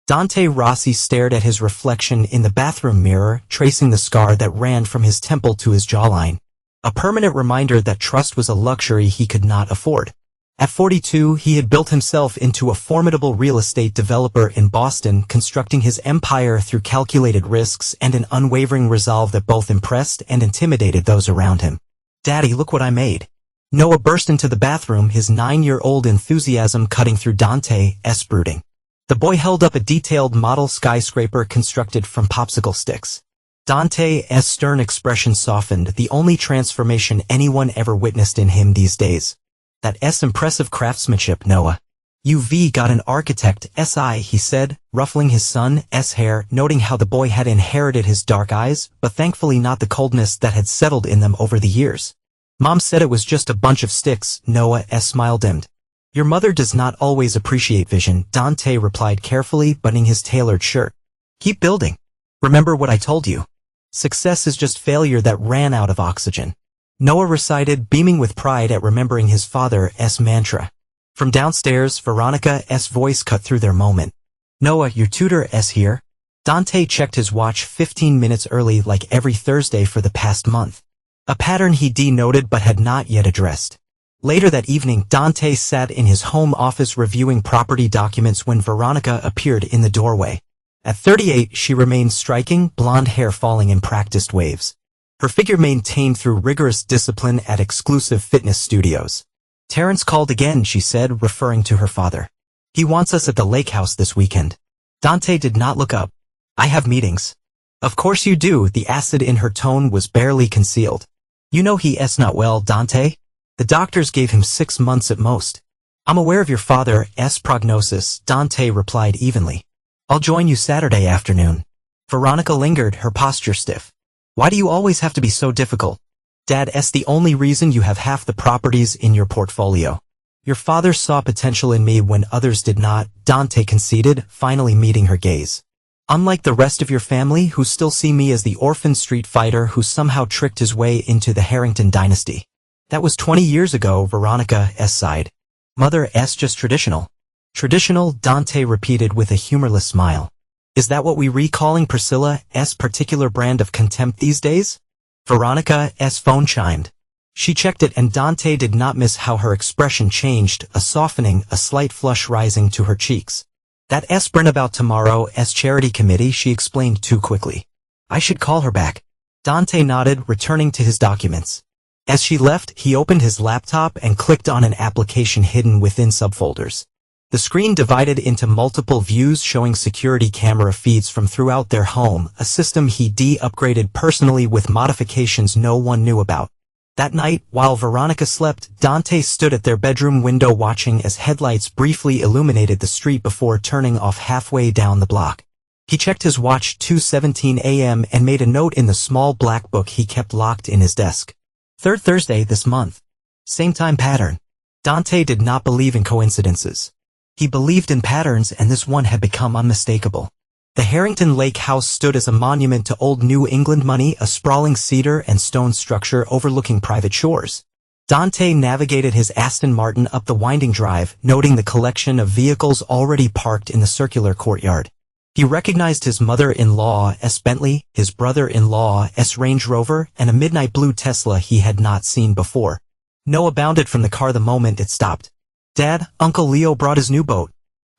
Dante Rossi stared at his reflection in the bathroom mirror, tracing the scar that ran from his temple to his jawline. A permanent reminder that trust was a luxury he could not afford. At 42, he had built himself into a formidable real estate developer in Boston, constructing his empire through calculated risks and an unwavering resolve that both impressed and intimidated those around him. "Daddy, look what I made." Noah burst into the bathroom, his 9-year-old enthusiasm cutting through Dante's brooding. The boy held up a detailed model skyscraper constructed from popsicle sticks. Dante's stern expression softened, the only transformation anyone ever witnessed in him these days. "That's impressive craftsmanship, Noah. You've got an architect's eye," he said, ruffling his son's hair, noting how the boy had inherited his dark eyes, but thankfully not the coldness that had settled in them over the years. "Mom said it was just a bunch of sticks," Noah's smile dimmed. "Your mother does not always appreciate vision," Dante replied carefully, buttoning his tailored shirt. "Keep building. Remember what I told you. Success is just failure that ran out of oxygen." Noah recited, beaming with pride at remembering his father's mantra. From downstairs, Veronica's voice cut through their moment. "Noah, your tutor's here." Dante checked his watch 15 minutes early like every Thursday for the past month. A pattern he denoted but had not yet addressed. Later that evening, Dante sat in his home office reviewing property documents when Veronica appeared in the doorway. At 38, she remained striking, blonde hair falling in practiced waves. Her figure maintained through rigorous discipline at exclusive fitness studios. "Terrence called again," she said, referring to her father. "He wants us at the lake house this weekend." Dante did not look up. "I have meetings." "Of course you do," the acid in her tone was barely concealed. "You know he's not well, Dante. The doctors gave him 6 months at most." "I'm aware of your father's prognosis," Dante replied evenly. "I'll join you Saturday afternoon." Veronica lingered, her posture stiff. "Why do you always have to be so difficult? Dad's the only reason you have half the properties in your portfolio. Your father saw potential in me when others did not," Dante conceded, finally meeting her gaze. "Unlike the rest of your family who still see me as the orphan street fighter who somehow tricked his way into the Harrington dynasty." "That was 20 years ago," Veronica sighed. "Mother's just traditional." "Traditional," Dante repeated with a humorless smile. "Is that what we recalling Priscilla's particular brand of contempt these days?" Veronica's phone chimed. She checked it and Dante did not miss how her expression changed, a softening, a slight flush rising to her cheeks. "That sprint about tomorrow's charity committee," she explained too quickly. "I should call her back." Dante nodded, returning to his documents. As she left, he opened his laptop and clicked on an application hidden within subfolders. The screen divided into multiple views showing security camera feeds from throughout their home, a system he upgraded personally with modifications no one knew about. That night, while Veronica slept, Dante stood at their bedroom window watching as headlights briefly illuminated the street before turning off halfway down the block. He checked his watch, 2:17 a.m., and made a note in the small black book he kept locked in his desk. "Third Thursday this month. Same time pattern." Dante did not believe in coincidences. He believed in patterns, and this one had become unmistakable. The Harrington Lake House stood as a monument to old New England money, a sprawling cedar and stone structure overlooking private shores. Dante navigated his Aston Martin up the winding drive, noting the collection of vehicles already parked in the circular courtyard. He recognized his mother-in-law's Bentley, his brother-in-law's Range Rover, and a midnight blue Tesla he had not seen before. Noah bounded from the car the moment it stopped. "Dad, Uncle Leo brought his new boat."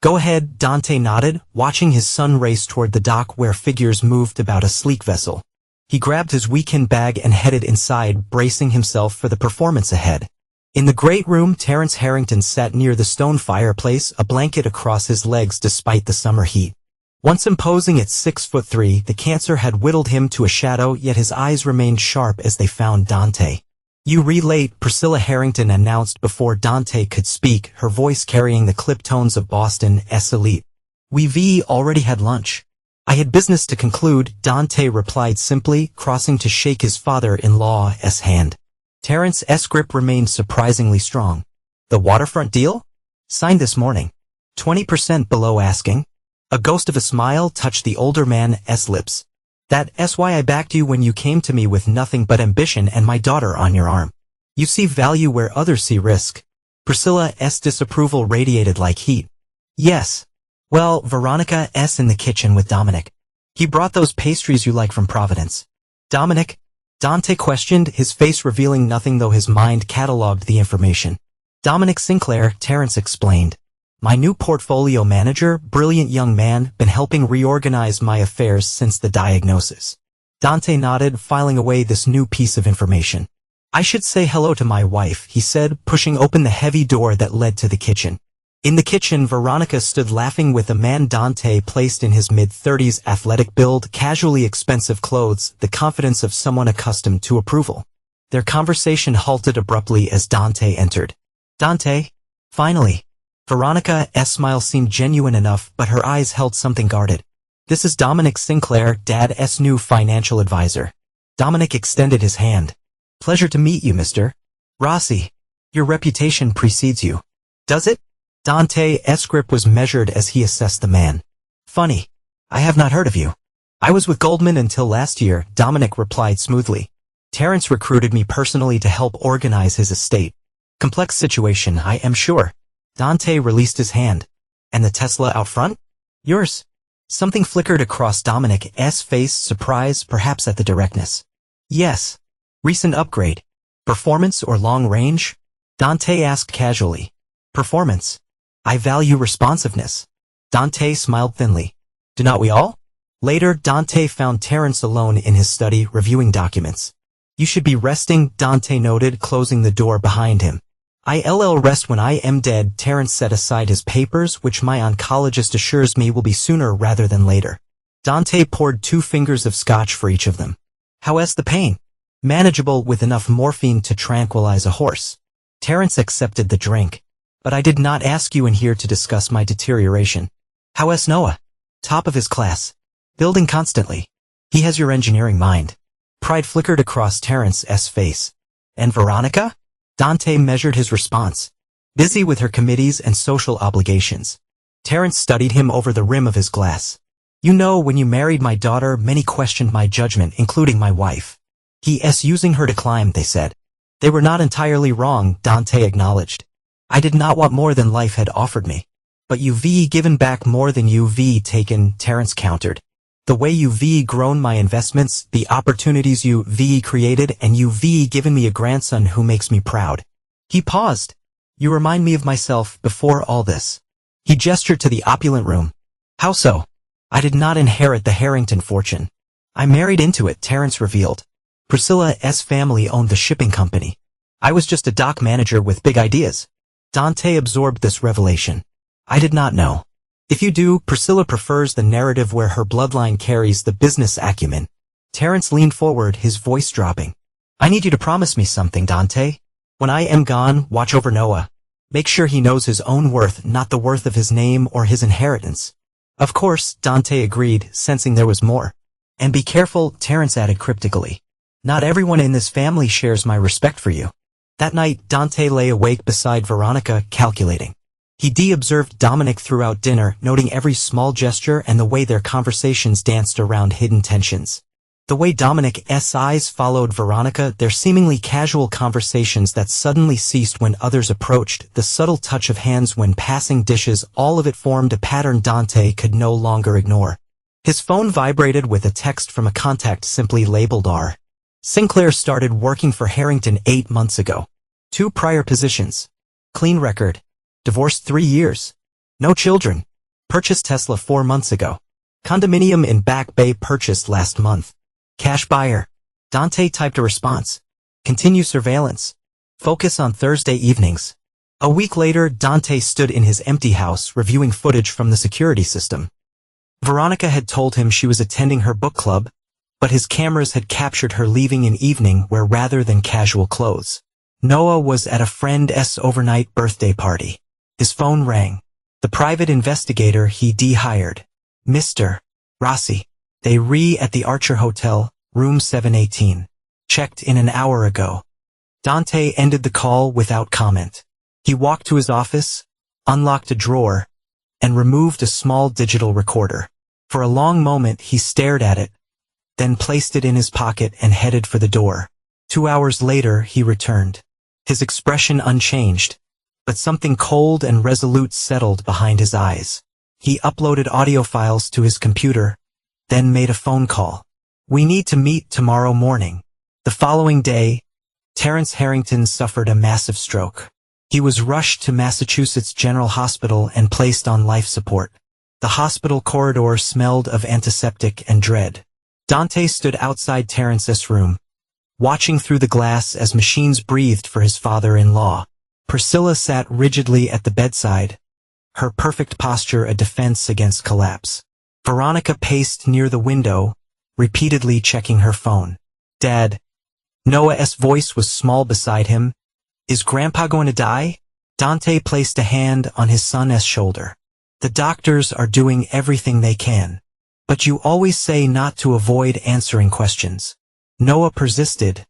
"Go ahead," Dante nodded, watching his son race toward the dock where figures moved about a sleek vessel. He grabbed his weekend bag and headed inside, bracing himself for the performance ahead. In the great room, Terrence Harrington sat near the stone fireplace, a blanket across his legs despite the summer heat. Once imposing at 6'3", the cancer had whittled him to a shadow, yet his eyes remained sharp as they found Dante. "You late," Priscilla Harrington announced before Dante could speak, her voice carrying the clipped tones of Boston's elite. "We've already had lunch." "I had business to conclude," Dante replied simply, crossing to shake his father-in-law's hand. Terrence's grip remained surprisingly strong. "The waterfront deal? Signed this morning. 20% below asking." A ghost of a smile touched the older man's lips. "That's why I backed you when you came to me with nothing but ambition and my daughter on your arm. You see value where others see risk." Priscilla's disapproval radiated like heat. "Yes. Well, Veronica's in the kitchen with Dominic. He brought those pastries you like from Providence. Dominic? Dante questioned, his face revealing nothing though his mind catalogued the information. Dominic Sinclair, Terrence explained. My new portfolio manager, brilliant young man, been helping reorganize my affairs since the diagnosis. Dante nodded, filing away this new piece of information. I should say hello to my wife, he said, pushing open the heavy door that led to the kitchen. In the kitchen, Veronica stood laughing with a man Dante placed in his mid-30s, athletic build, casually expensive clothes, the confidence of someone accustomed to approval. Their conversation halted abruptly as Dante entered. Dante? Finally. Veronica's smile seemed genuine enough, but her eyes held something guarded. This is Dominic Sinclair, Dad's new financial advisor. Dominic extended his hand. Pleasure to meet you, Mr. Rossi. Your reputation precedes you. Does it? Dante's grip was measured as he assessed the man. Funny. I have not heard of you. I was with Goldman until last year, Dominic replied smoothly. Terrence recruited me personally to help organize his estate. Complex situation, I am sure. Dante released his hand. And the Tesla out front? Yours. Something flickered across Dominic's face, surprise perhaps at the directness. Yes. Recent upgrade. Performance or long range? Dante asked casually. Performance. I value responsiveness. Dante smiled thinly. Do not we all? Later, Dante found Terrence alone in his study, reviewing documents. You should be resting, Dante noted, closing the door behind him. I'll rest when I am dead, Terrence set aside his papers, which my oncologist assures me will be sooner rather than later. Dante poured 2 fingers of scotch for each of them. How's the pain? Manageable with enough morphine to tranquilize a horse. Terrence accepted the drink. But I did not ask you in here to discuss my deterioration. How's Noah? Top of his class. Building constantly. He has your engineering mind. Pride flickered across Terrence's face. And Veronica? Dante measured his response. Busy with her committees and social obligations. Terrence studied him over the rim of his glass. You know, when you married my daughter, many questioned my judgment, including my wife. He's using her to climb, they said. They were not entirely wrong, Dante acknowledged. I did not want more than life had offered me. But you've given back more than you've taken, Terrence countered. The way you've grown my investments, the opportunities you've created, and you've given me a grandson who makes me proud. He paused. You remind me of myself before all this. He gestured to the opulent room. How so? I did not inherit the Harrington fortune. I married into it, Terrence revealed. Priscilla's family owned the shipping company. I was just a dock manager with big ideas. Dante absorbed this revelation. I did not know. If you do, Priscilla prefers the narrative where her bloodline carries the business acumen. Terrence leaned forward, his voice dropping. I need you to promise me something, Dante. When I am gone, watch over Noah. Make sure he knows his own worth, not the worth of his name or his inheritance. Of course, Dante agreed, sensing there was more. And be careful, Terrence added cryptically. Not everyone in this family shares my respect for you. That night, Dante lay awake beside Veronica, calculating. He observed Dominic throughout dinner, noting every small gesture and the way their conversations danced around hidden tensions. The way Dominic's eyes followed Veronica, their seemingly casual conversations that suddenly ceased when others approached, the subtle touch of hands when passing dishes, all of it formed a pattern Dante could no longer ignore. His phone vibrated with a text from a contact simply labeled R. Sinclair started working for Harrington 8 months ago. 2 prior positions. Clean record. Divorced 3 years. No children. Purchased Tesla 4 months ago. Condominium in Back Bay purchased last month. Cash buyer. Dante typed a response. Continue surveillance. Focus on Thursday evenings. A week later, Dante stood in his empty house reviewing footage from the security system. Veronica had told him she was attending her book club, but his cameras had captured her leaving an evening wear rather than casual clothes. Noah was at a friend's overnight birthday party. His phone rang. The private investigator he hired. Mr. Rossi. They at the Archer Hotel, room 718. Checked in an hour ago. Dante ended the call without comment. He walked to his office, unlocked a drawer, and removed a small digital recorder. For a long moment he stared at it, then placed it in his pocket and headed for the door. 2 hours later he returned. His expression unchanged, but something cold and resolute settled behind his eyes. He uploaded audio files to his computer, then made a phone call. "We need to meet tomorrow morning." The following day, Terrence Harrington suffered a massive stroke. He was rushed to Massachusetts General Hospital and placed on life support. The hospital corridor smelled of antiseptic and dread. Dante stood outside Terrence's room, watching through the glass as machines breathed for his father-in-law. Priscilla sat rigidly at the bedside, her perfect posture a defense against collapse. Veronica paced near the window, repeatedly checking her phone. "Dad." Noah's voice was small beside him. "Is Grandpa going to die?" Dante placed a hand on his son's shoulder. "The doctors are doing everything they can. But you always say not to avoid answering questions." Noah persisted,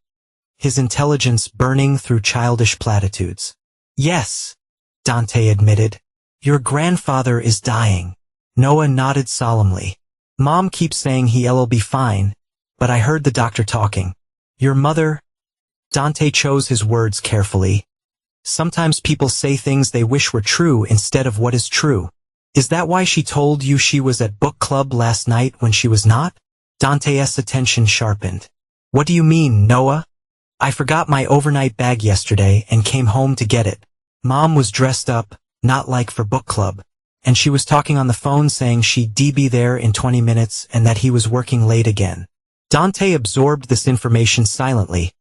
his intelligence burning through childish platitudes. "Yes," Dante admitted. "Your grandfather is dying." Noah nodded solemnly. "Mom keeps saying he'll be fine, but I heard the doctor talking. Your mother—" Dante chose his words carefully. "Sometimes people say things they wish were true instead of what is true. Is that why she told you she was at book club last night when she was not?" Dante's attention sharpened. "What do you mean, Noah?" "I forgot my overnight bag yesterday and came home to get it. Mom was dressed up, not like for book club, and she was talking on the phone saying she'd be there in 20 minutes and that he was working late again." Dante absorbed this information silently,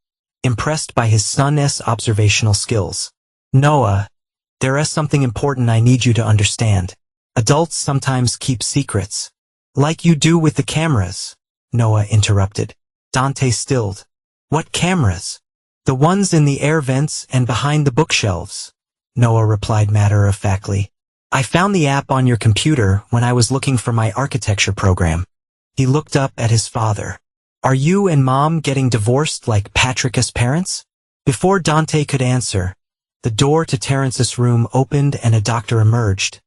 impressed by his son's observational skills. "Noah, there is something important I need you to understand. Adults sometimes keep secrets." "Like you do with the cameras," Noah interrupted. Dante stilled. "What cameras?" "The ones in the air vents and behind the bookshelves," Noah replied matter-of-factly. "I found the app on your computer when I was looking for my architecture program." He looked up at his father. "Are you and Mom getting divorced like Patrick's parents?" Before Dante could answer, the door to Terrence's room opened and a doctor emerged,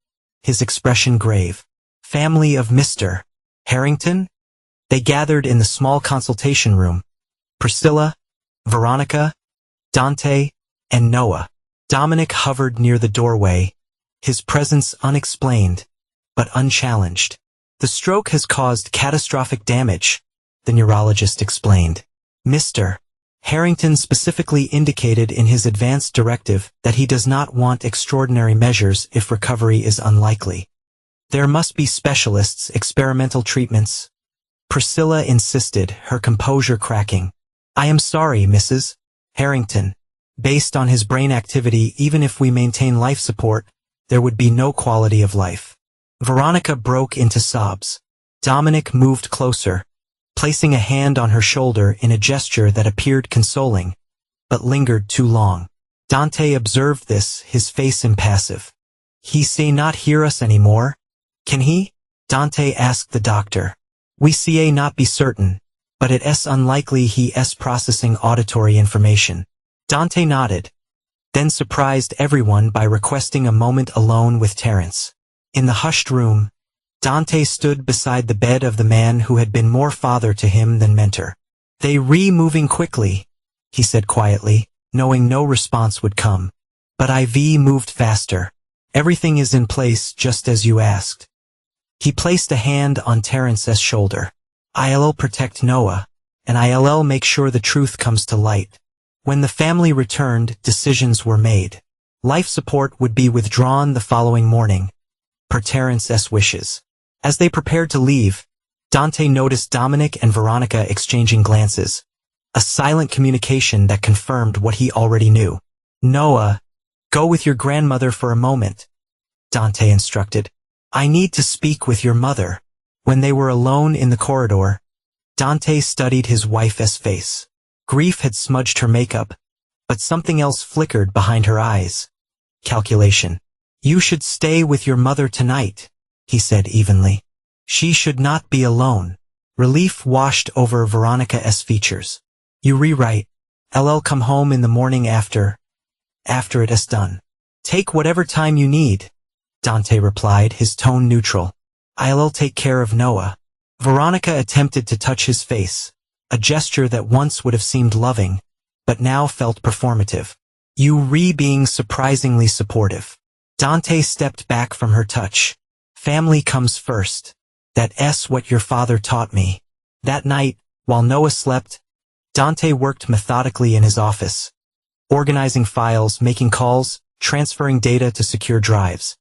his expression grave. "Family of Mr. Harrington?" They gathered in the small consultation room. Priscilla, Veronica, Dante, and Noah. Dominic hovered near the doorway, his presence unexplained, but unchallenged. "The stroke has caused catastrophic damage," the neurologist explained. Mr. Harrington specifically indicated in his advance directive that he does not want extraordinary measures if recovery is unlikely. "There must be specialists, experimental treatments," Priscilla insisted, her composure cracking. "I am sorry, Mrs. Harrington. Based on his brain activity, even if we maintain life support, there would be no quality of life." Veronica broke into sobs. Dominic moved closer, placing a hand on her shoulder in a gesture that appeared consoling, but lingered too long. Dante observed this, his face impassive. "He say not hear us anymore, can he?" Dante asked the doctor. "We say not be certain, but it is unlikely he is processing auditory information." Dante nodded, then surprised everyone by requesting a moment alone with Terrence. In the hushed room, Dante stood beside the bed of the man who had been more father to him than mentor. "They moving quickly," he said quietly, knowing no response would come. "But IV moved faster. Everything is in place just as you asked." He placed a hand on Terrence's shoulder. "I'll protect Noah, and I'll make sure the truth comes to light." When the family returned, decisions were made. Life support would be withdrawn the following morning, per Terrence's wishes. As they prepared to leave, Dante noticed Dominic and Veronica exchanging glances, a silent communication that confirmed what he already knew. "Noah, go with your grandmother for a moment," Dante instructed. "I need to speak with your mother." When they were alone in the corridor, Dante studied his wife's face. Grief had smudged her makeup, but something else flickered behind her eyes. Calculation. "You should stay with your mother tonight," he said evenly. "She should not be alone." Relief washed over Veronica's features. "You rewrite. I'll come home in the morning after it is done." "Take whatever time you need," Dante replied, his tone neutral. "I'll take care of Noah." Veronica attempted to touch his face, a gesture that once would have seemed loving, but now felt performative. "You being surprisingly supportive." Dante stepped back from her touch, Family comes first. That's what your father taught me. That night, while Noah slept, Dante worked methodically in his office, organizing files, making calls, transferring data to secure drives.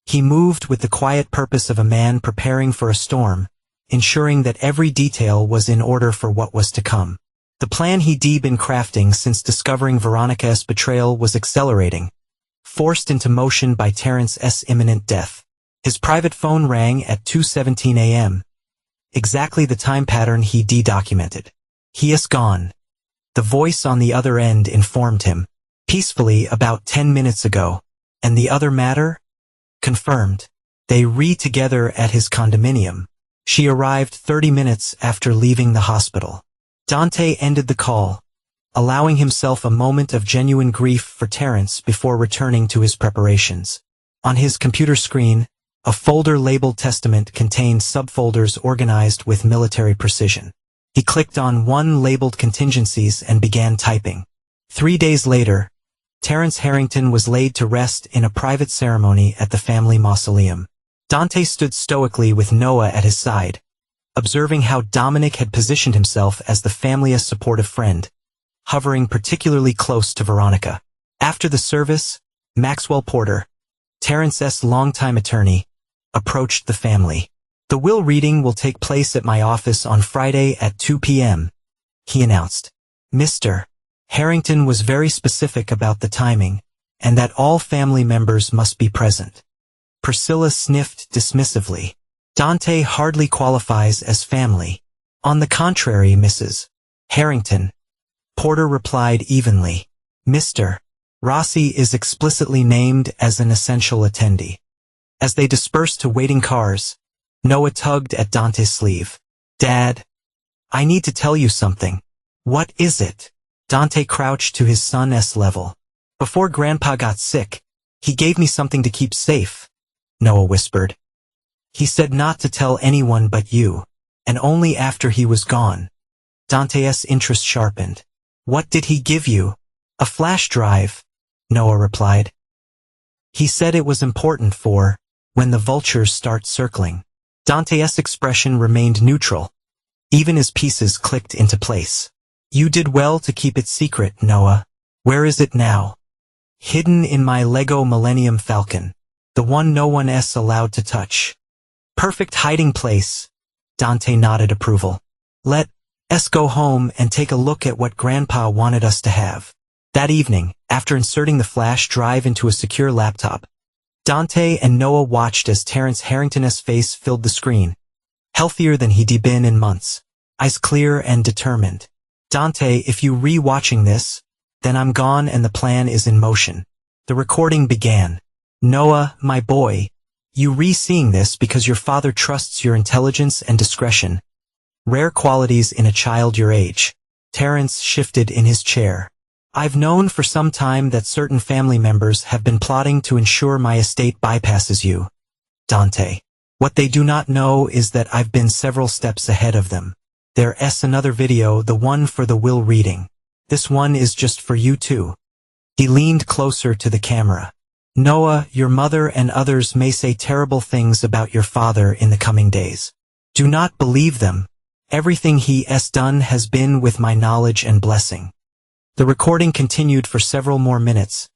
He moved with the quiet purpose of a man preparing for a storm, ensuring that every detail was in order for what was to come. The plan he'd been crafting since discovering Veronica's betrayal was accelerating, forced into motion by Terrence's imminent death. His private phone rang at 2:17 a.m., exactly the time pattern he documented. "He is gone," the voice on the other end informed him. "Peacefully about 10 minutes ago. And the other matter?" "Confirmed. They together at his condominium. She arrived 30 minutes after leaving the hospital." Dante ended the call, allowing himself a moment of genuine grief for Terrence before returning to his preparations. On his computer screen, a folder labeled Testament contained subfolders organized with military precision. He clicked on one labeled Contingencies and began typing. 3 days later, Terrence Harrington was laid to rest in a private ceremony at the family mausoleum. Dante stood stoically with Noah at his side, observing how Dominic had positioned himself as the family's supportive friend, hovering particularly close to Veronica. After the service, Maxwell Porter, Terrence's longtime attorney, approached the family. "The will reading will take place at my office on Friday at 2 p.m., he announced. Mr. Harrington was very specific about the timing, and that all family members must be present. Priscilla sniffed dismissively. "Dante hardly qualifies as family." "On the contrary, Mrs. Harrington," Porter replied evenly. "Mr. Rossi is explicitly named as an essential attendee." As they dispersed to waiting cars, Noah tugged at Dante's sleeve. "Dad, I need to tell you something." "What is it?" Dante crouched to his son's level. "Before Grandpa got sick, he gave me something to keep safe," Noah whispered. "He said not to tell anyone but you, and only after he was gone." Dante's interest sharpened. "What did he give you?" "A flash drive," Noah replied. "He said it was important for when the vultures start circling." Dante's expression remained neutral, even as pieces clicked into place. "You did well to keep it secret, Noah. Where is it now?" "Hidden in my Lego Millennium Falcon, the one no one's allowed to touch." "Perfect hiding place," Dante nodded approval. "Let's go home and take a look at what Grandpa wanted us to have." That evening, after inserting the flash drive into a secure laptop, Dante and Noah watched as Terrence Harrington's face filled the screen, healthier than he'd been in months, eyes clear and determined. "Dante, if you re-watching this, then I'm gone and the plan is in motion." The recording began. "Noah, my boy, you re-seeing this because your father trusts your intelligence and discretion, rare qualities in a child your age." Terrence shifted in his chair. "I've known for some time that certain family members have been plotting to ensure my estate bypasses you, Dante. What they do not know is that I've been several steps ahead of them. There's another video, the one for the will reading. This one is just for you too." He leaned closer to the camera. "Noah, your mother and others may say terrible things about your father in the coming days. Do not believe them. Everything he's done has been with my knowledge and blessing." The recording continued for several more minutes,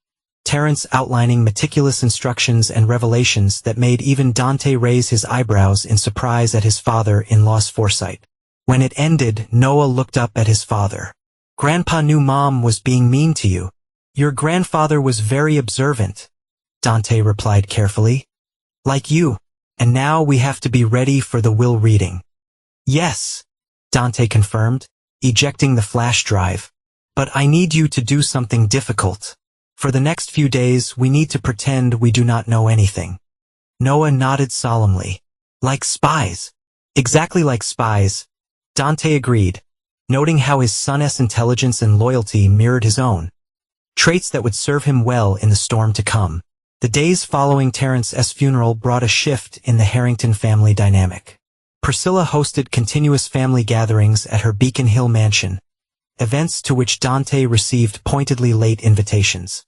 Terrence outlining meticulous instructions and revelations that made even Dante raise his eyebrows in surprise at his father-in-law's foresight. When it ended, Noah looked up at his father. "Grandpa knew Mom was being mean to you. Your grandfather was very observant," Dante replied carefully. "Like you. And now we have to be ready for the will reading." "Yes," Dante confirmed, ejecting the flash drive. "But I need you to do something difficult. For the next few days, we need to pretend we do not know anything." Noah nodded solemnly. "Like spies." "Exactly like spies," Dante agreed, noting how his son's intelligence and loyalty mirrored his own, traits that would serve him well in the storm to come. The days following Terrence's funeral brought a shift in the Harrington family dynamic. Priscilla hosted continuous family gatherings at her Beacon Hill mansion, events to which Dante received pointedly late invitations.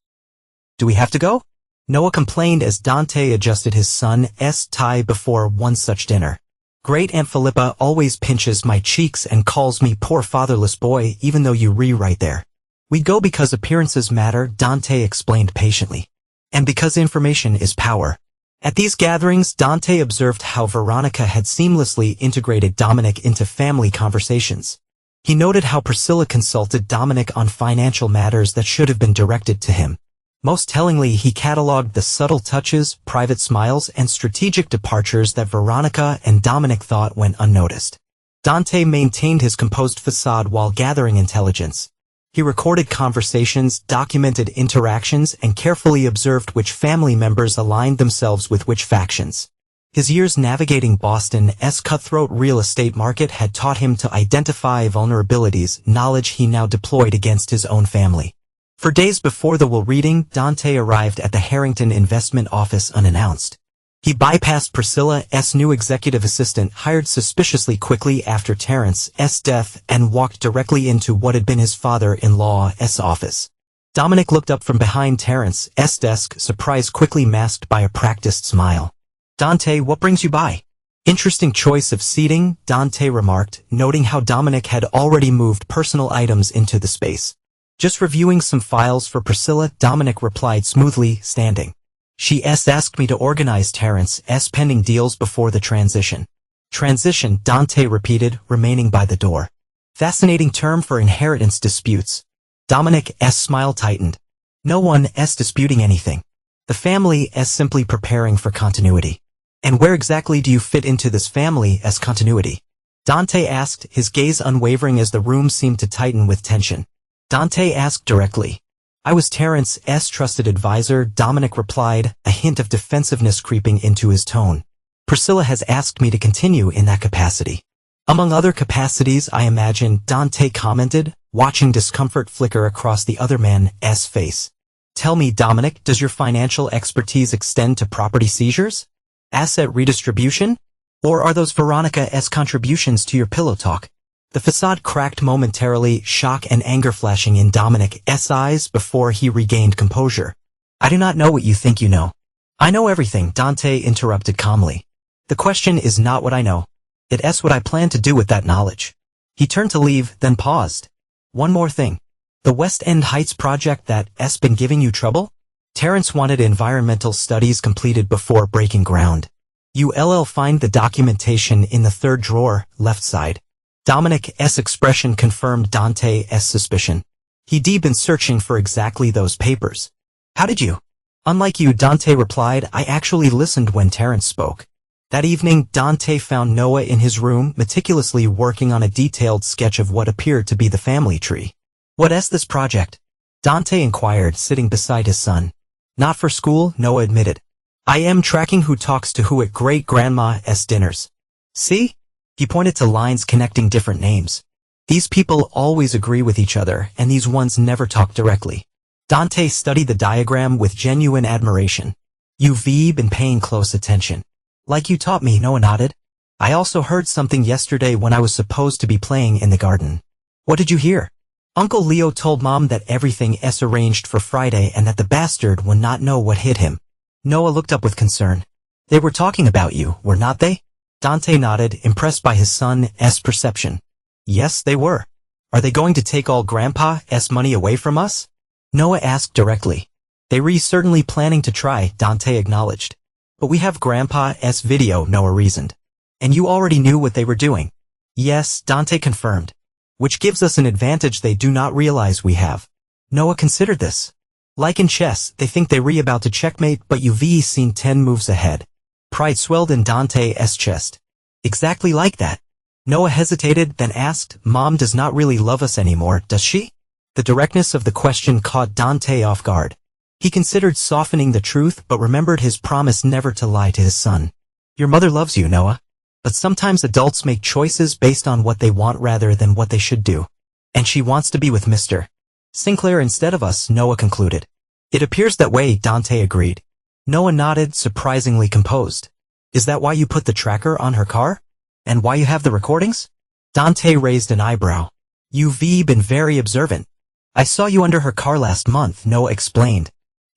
"Do we have to go?" Noah complained as Dante adjusted his son's tie before one such dinner. Great Aunt Philippa always pinches my cheeks and calls me poor fatherless boy even though you right there. We go because appearances matter, Dante explained patiently. And because information is power. At these gatherings, Dante observed how Veronica had seamlessly integrated Dominic into family conversations. He noted how Priscilla consulted Dominic on financial matters that should have been directed to him. Most tellingly, he cataloged the subtle touches, private smiles, and strategic departures that Veronica and Dominic thought went unnoticed. Dante maintained his composed facade while gathering intelligence. He recorded conversations, documented interactions, and carefully observed which family members aligned themselves with which factions. His years navigating Boston's cutthroat real estate market had taught him to identify vulnerabilities, knowledge he now deployed against his own family. For days before the will reading, Dante arrived at the Harrington investment office unannounced. He bypassed Priscilla's new executive assistant hired suspiciously quickly after Terrence's death and walked directly into what had been his father-in-law's office. Dominic looked up from behind Terrence's desk, surprise quickly masked by a practiced smile. Dante, what brings you by? Interesting choice of seating, Dante remarked, noting how Dominic had already moved personal items into the space. Just reviewing some files for Priscilla, Dominic replied smoothly, standing. She asked me to organize Terrence's pending deals before the transition. Transition, Dante repeated, remaining by the door. Fascinating term for inheritance disputes. Dominic's smile tightened. No one's disputing anything. The family is simply preparing for continuity. And where exactly do you fit into this family as continuity? Dante asked, his gaze unwavering as the room seemed to tighten with tension. Dante asked directly. I was Terrence's trusted advisor, Dominic replied, a hint of defensiveness creeping into his tone. Priscilla has asked me to continue in that capacity. Among other capacities, I imagine, Dante commented, watching discomfort flicker across the other man's face. Tell me, Dominic, does your financial expertise extend to property seizures? Asset redistribution? Or are those Veronica's contributions to your pillow talk? The facade cracked momentarily, shock and anger flashing in Dominic's eyes before he regained composure. I do not know what you think you know. I know everything, Dante interrupted calmly. The question is not what I know. It's what I plan to do with that knowledge. He turned to leave, then paused. One more thing. The West End Heights project that's been giving you trouble? Terrence wanted environmental studies completed before breaking ground. You'll find the documentation in the third drawer, left side. Dominic's expression confirmed Dante's suspicion. He'd been searching for exactly those papers. How did you? Unlike you, Dante replied, I actually listened when Terrence spoke. That evening, Dante found Noah in his room, meticulously working on a detailed sketch of what appeared to be the family tree. What's this project? Dante inquired, sitting beside his son. Not for school, Noah admitted. I am tracking who talks to who at great-grandma's dinners. See? He pointed to lines connecting different names. These people always agree with each other, and these ones never talk directly. Dante studied the diagram with genuine admiration. You've been paying close attention. Like you taught me, Noah nodded. I also heard something yesterday when I was supposed to be playing in the garden. What did you hear? Uncle Leo told Mom that everything's arranged for Friday and that the bastard would not know what hit him. Noah looked up with concern. They were talking about you, were not they? Dante nodded, impressed by his son's perception. Yes, they were. Are they going to take all Grandpa's money away from us? Noah asked directly. They were certainly planning to try, Dante acknowledged. But we have Grandpa's video, Noah reasoned. And you already knew what they were doing. Yes, Dante confirmed. Which gives us an advantage they do not realize we have. Noah considered this. Like in chess, they think they're about to checkmate, but you've seen 10 moves ahead. Pride swelled in Dante's chest. Exactly like that. Noah hesitated, then asked, Mom does not really love us anymore, does she? The directness of the question caught Dante off guard. He considered softening the truth, but remembered his promise never to lie to his son. Your mother loves you, Noah. But sometimes adults make choices based on what they want rather than what they should do. And she wants to be with Mr. Sinclair instead of us, Noah concluded. It appears that way, Dante agreed. Noah nodded, surprisingly composed. Is that why you put the tracker on her car? And why you have the recordings? Dante raised an eyebrow. You've been very observant. I saw you under her car last month, Noah explained.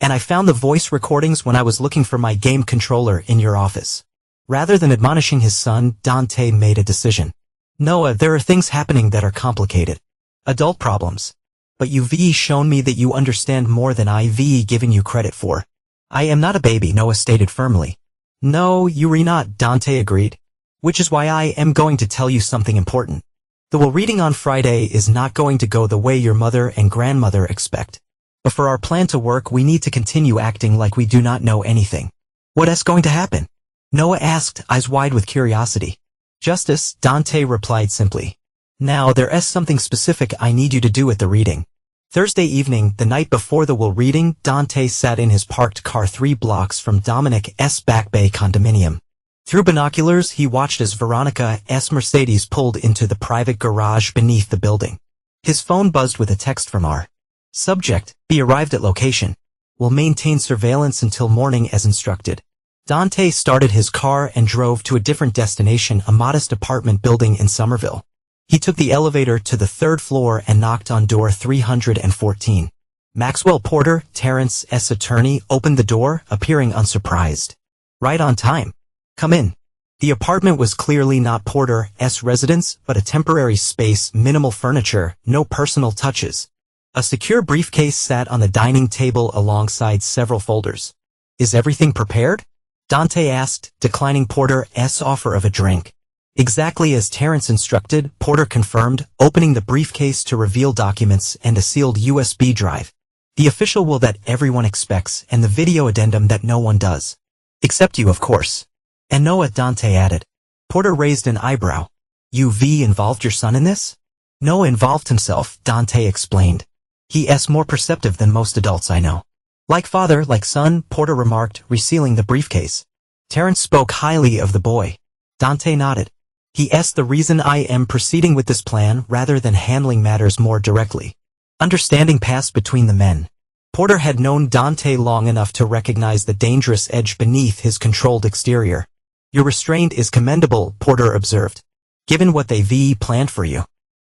And I found the voice recordings when I was looking for my game controller in your office. Rather than admonishing his son, Dante made a decision. Noah, there are things happening that are complicated. Adult problems. But you've shown me that you understand more than I've given you credit for. I am not a baby, Noah stated firmly. No, you're not, Dante agreed. Which is why I am going to tell you something important. The will reading on Friday is not going to go the way your mother and grandmother expect. But for our plan to work, we need to continue acting like we do not know anything. What is going to happen? Noah asked, eyes wide with curiosity. Justice, Dante replied simply. Now there is something specific I need you to do at the reading. Thursday evening, the night before the will reading, Dante sat in his parked car 3 blocks from Dominic's Back Bay condominium. Through binoculars, he watched as Veronica's Mercedes pulled into the private garage beneath the building. His phone buzzed with a text from our subject. Be arrived at location. Will maintain surveillance until morning as instructed. Dante started his car and drove to a different destination, a modest apartment building in Somerville. He took the elevator to the 3rd floor and knocked on door 314. Maxwell Porter, Terrence's attorney, opened the door, appearing unsurprised. Right on time. Come in. The apartment was clearly not Porter's residence, but a temporary space, minimal furniture, no personal touches. A secure briefcase sat on the dining table alongside several folders. Is everything prepared? Dante asked, declining Porter's offer of a drink. Exactly as Terrence instructed, Porter confirmed, opening the briefcase to reveal documents and a sealed USB drive. The official will that everyone expects and the video addendum that no one does. Except you, of course. And Noah, Dante added. Porter raised an eyebrow. You've involved your son in this? Noah involved himself, Dante explained. He's more perceptive than most adults I know. Like father, like son, Porter remarked, resealing the briefcase. Terrence spoke highly of the boy. Dante nodded. He's the reason I am proceeding with this plan rather than handling matters more directly. Understanding passed between the men. Porter had known Dante long enough to recognize the dangerous edge beneath his controlled exterior. Your restraint is commendable, Porter observed. Given what they've planned for you.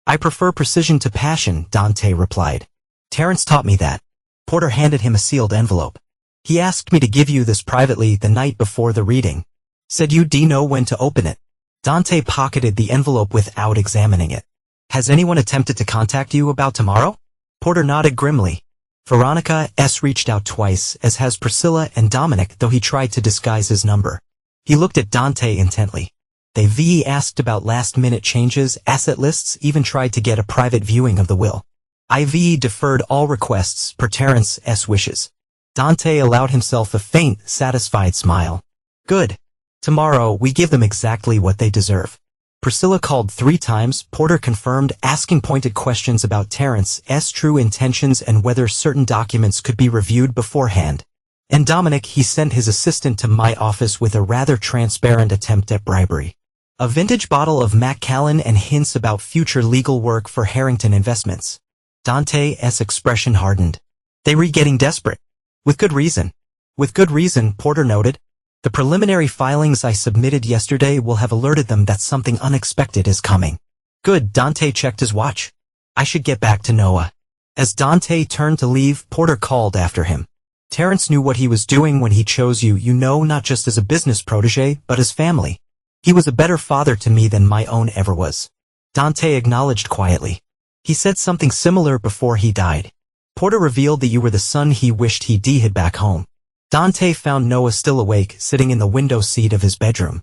I prefer precision to passion, Dante replied. Terrence taught me that. Porter handed him a sealed envelope. He asked me to give you this privately the night before the reading. Said you'd know when to open it. Dante pocketed the envelope without examining it. Has anyone attempted to contact you about tomorrow? Porter nodded grimly. Veronica's reached out twice, as has Priscilla and Dominic, though he tried to disguise his number. He looked at Dante intently. They've asked about last-minute changes, asset lists, even tried to get a private viewing of the will. I've deferred all requests per Terrence's wishes. Dante allowed himself a faint, satisfied smile. Good. Tomorrow, we give them exactly what they deserve. Priscilla called 3 times, Porter confirmed, asking pointed questions about Terrence's true intentions and whether certain documents could be reviewed beforehand. And Dominic, he sent his assistant to my office with a rather transparent attempt at bribery. A vintage bottle of Macallan and hints about future legal work for Harrington Investments. Dante's expression hardened. They were getting desperate. With good reason. With good reason, Porter noted. The preliminary filings I submitted yesterday will have alerted them that something unexpected is coming. Good, Dante checked his watch. I should get back to Noah. As Dante turned to leave, Porter called after him. Terrence knew what he was doing when he chose you, not just as a business protege, but as family. He was a better father to me than my own ever was. Dante acknowledged quietly. He said something similar before he died. Porter revealed that you were the son he wished he'd had back home. Dante found Noah still awake, sitting in the window seat of his bedroom.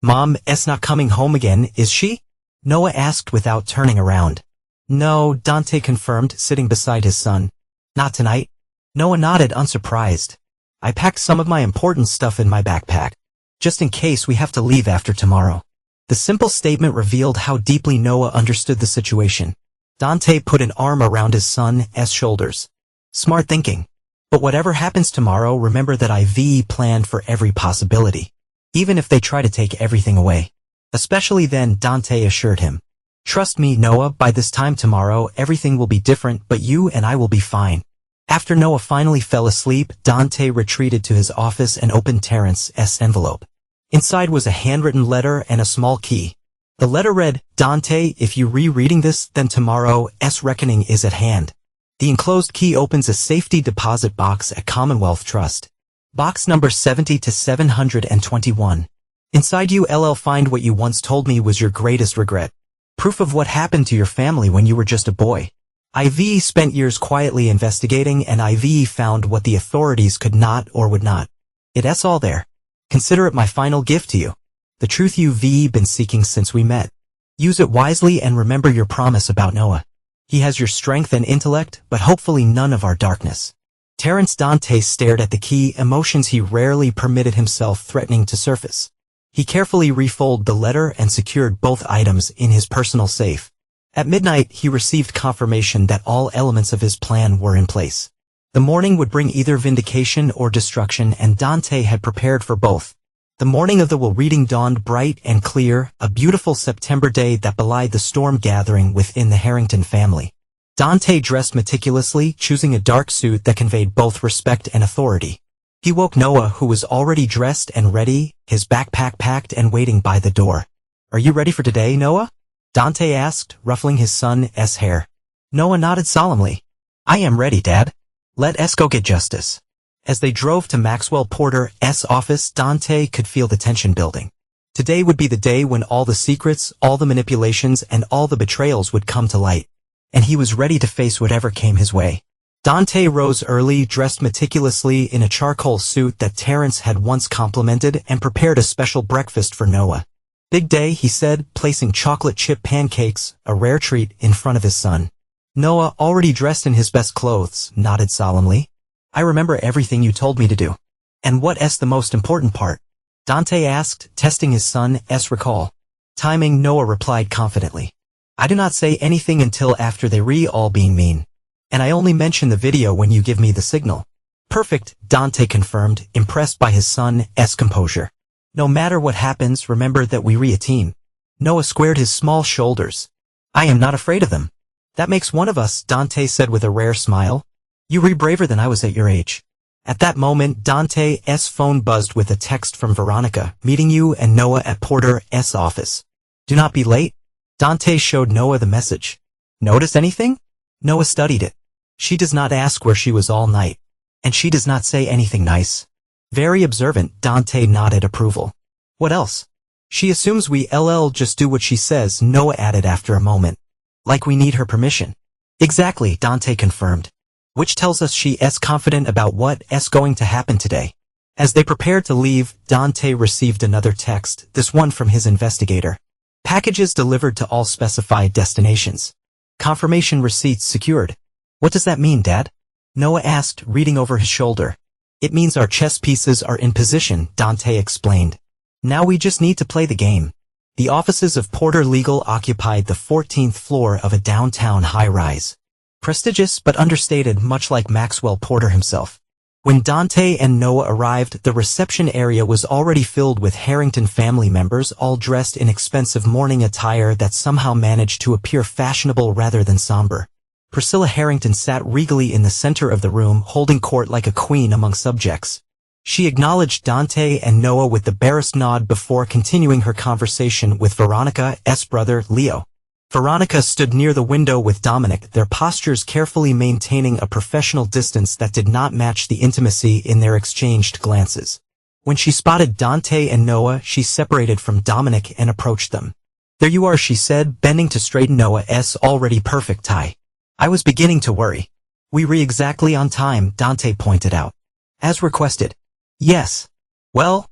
Mom's not coming home again, is she? Noah asked without turning around. No, Dante confirmed, sitting beside his son. Not tonight. Noah nodded, unsurprised. I packed some of my important stuff in my backpack. Just in case we have to leave after tomorrow. The simple statement revealed how deeply Noah understood the situation. Dante put an arm around his son's shoulders. Smart thinking. But whatever happens tomorrow, remember that I've planned for every possibility. Even if they try to take everything away. Especially then, Dante assured him. Trust me, Noah, by this time tomorrow, everything will be different, but you and I will be fine. After Noah finally fell asleep, Dante retreated to his office and opened Terrence's envelope. Inside was a handwritten letter and a small key. The letter read, Dante, if you rereading this, then tomorrow's reckoning is at hand. The enclosed key opens a safety deposit box at Commonwealth Trust. Box number 70 to 721. Inside you'll find what you once told me was your greatest regret. Proof of what happened to your family when you were just a boy. IV spent years quietly investigating, and IV found what the authorities could not or would not. It's all there. Consider it my final gift to you. The truth you've been seeking since we met. Use it wisely and remember your promise about Noah. He has your strength and intellect, but hopefully none of our darkness. Terence Dante stared at the key, emotions he rarely permitted himself threatening to surface. He carefully refolded the letter and secured both items in his personal safe. At midnight, he received confirmation that all elements of his plan were in place. The morning would bring either vindication or destruction, and Dante had prepared for both. The morning of the will reading dawned bright and clear, a beautiful September day that belied the storm gathering within the Harrington family. Dante dressed meticulously, choosing a dark suit that conveyed both respect and authority. He woke Noah, who was already dressed and ready, his backpack packed and waiting by the door. "Are you ready for today, Noah?" Dante asked, ruffling his son's hair. Noah nodded solemnly. "I am ready, Dad. Let's go get justice." As they drove to Maxwell Porter's office, Dante could feel the tension building. Today would be the day when all the secrets, all the manipulations, and all the betrayals would come to light. And he was ready to face whatever came his way. Dante rose early, dressed meticulously in a charcoal suit that Terence had once complimented, and prepared a special breakfast for Noah. "Big day," he said, placing chocolate chip pancakes, a rare treat, in front of his son. Noah, already dressed in his best clothes, nodded solemnly. "I remember everything you told me to do." "And what's the most important part?" Dante asked, testing his son's recall. "Timing," Noah replied confidently. "I do not say anything until after they all being mean. And I only mention the video when you give me the signal." "Perfect," Dante confirmed, impressed by his son's composure. "No matter what happens, remember that we a team." Noah squared his small shoulders. "I am not afraid of them." "That makes one of us," Dante said with a rare smile. "You braver than I was at your age." At that moment, Dante's phone buzzed with a text from Veronica, "Meeting you and Noah at Porter's office. Do not be late." Dante showed Noah the message. "Notice anything?" Noah studied it. "She does not ask where she was all night. And she does not say anything nice." "Very observant," Dante nodded approval. "What else?" "She assumes we'll just do what she says," Noah added after a moment. "Like we need her permission." "Exactly," Dante confirmed. "Which tells us she's confident about what's going to happen today." As they prepared to leave, Dante received another text, this one from his investigator. "Packages delivered to all specified destinations. Confirmation receipts secured." "What does that mean, Dad?" Noah asked, reading over his shoulder. "It means our chess pieces are in position," Dante explained. "Now we just need to play the game." The offices of Porter Legal occupied the 14th floor of a downtown high-rise. Prestigious but understated, much like Maxwell Porter himself. When Dante and Noah arrived, the reception area was already filled with Harrington family members, all dressed in expensive morning attire that somehow managed to appear fashionable rather than somber. Priscilla Harrington sat regally in the center of the room, holding court like a queen among subjects. She acknowledged Dante and Noah with the barest nod before continuing her conversation with Veronica's brother, Leo. Veronica stood near the window with Dominic, their postures carefully maintaining a professional distance that did not match the intimacy in their exchanged glances. When she spotted Dante and Noah, she separated from Dominic and approached them. "There you are," she said, bending to straighten Noah's already perfect tie. "I was beginning to worry." "We exactly on time," Dante pointed out. "As requested." "Yes." "Well?"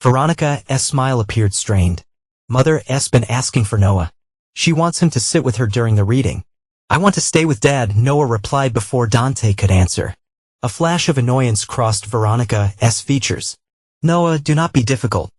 Veronica's smile appeared strained. "Mother's been asking for Noah. She wants him to sit with her during the reading." "I want to stay with Dad," Noah replied before Dante could answer. A flash of annoyance crossed Veronica's features. "Noah, do not be difficult.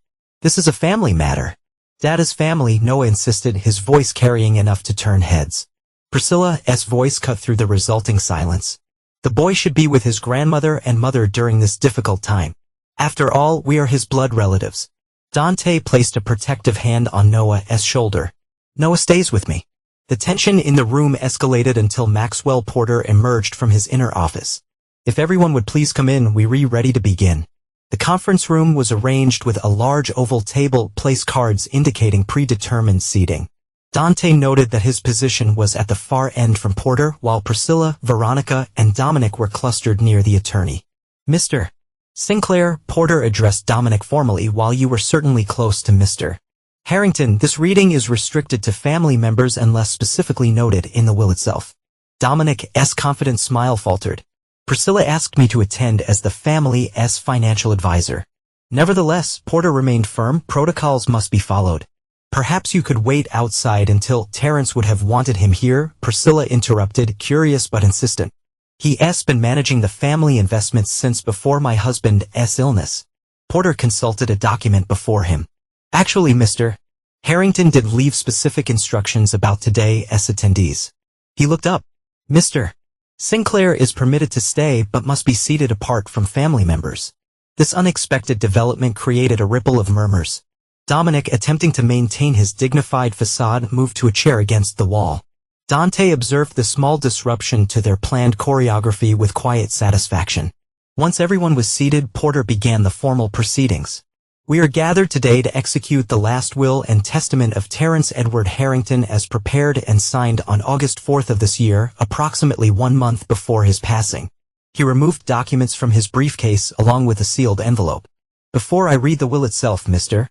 This is a family matter." "Dada's family," Noah insisted, his voice carrying enough to turn heads. Priscilla's voice cut through the resulting silence. "The boy should be with his grandmother and mother during this difficult time. After all, we are his blood relatives." Dante placed a protective hand on Noah's shoulder. "Noah stays with me." The tension in the room escalated until Maxwell Porter emerged from his inner office. "If everyone would please come in, we're ready to begin." The conference room was arranged with a large oval table, place cards indicating predetermined seating. Dante noted that his position was at the far end from Porter, while Priscilla, Veronica, and Dominic were clustered near the attorney. Mr. Sinclair, Porter addressed Dominic formally. While you were certainly close to Mr. Harrington, this reading is restricted to family members unless specifically noted in the will itself. Dominic's confident smile faltered. Priscilla asked me to attend as the family's financial advisor. Nevertheless, Porter remained firm. Protocols must be followed. Perhaps you could wait outside until Terrence would have wanted him here, Priscilla interrupted, curious but insistent. He's been managing the family investments since before my husband's illness. Porter consulted a document before him. Actually, Mr. Harrington did leave specific instructions about today's attendees. He looked up. Mr. Sinclair is permitted to stay but must be seated apart from family members. This unexpected development created a ripple of murmurs. Dominic, attempting to maintain his dignified facade, moved to a chair against the wall. Dante observed the small disruption to their planned choreography with quiet satisfaction. Once everyone was seated, Porter began the formal proceedings. We are gathered today to execute the last will and testament of Terrence Edward Harrington as prepared and signed on August 4th of this year, approximately 1 month before his passing. He removed documents from his briefcase along with a sealed envelope. Before I read the will itself, Mr.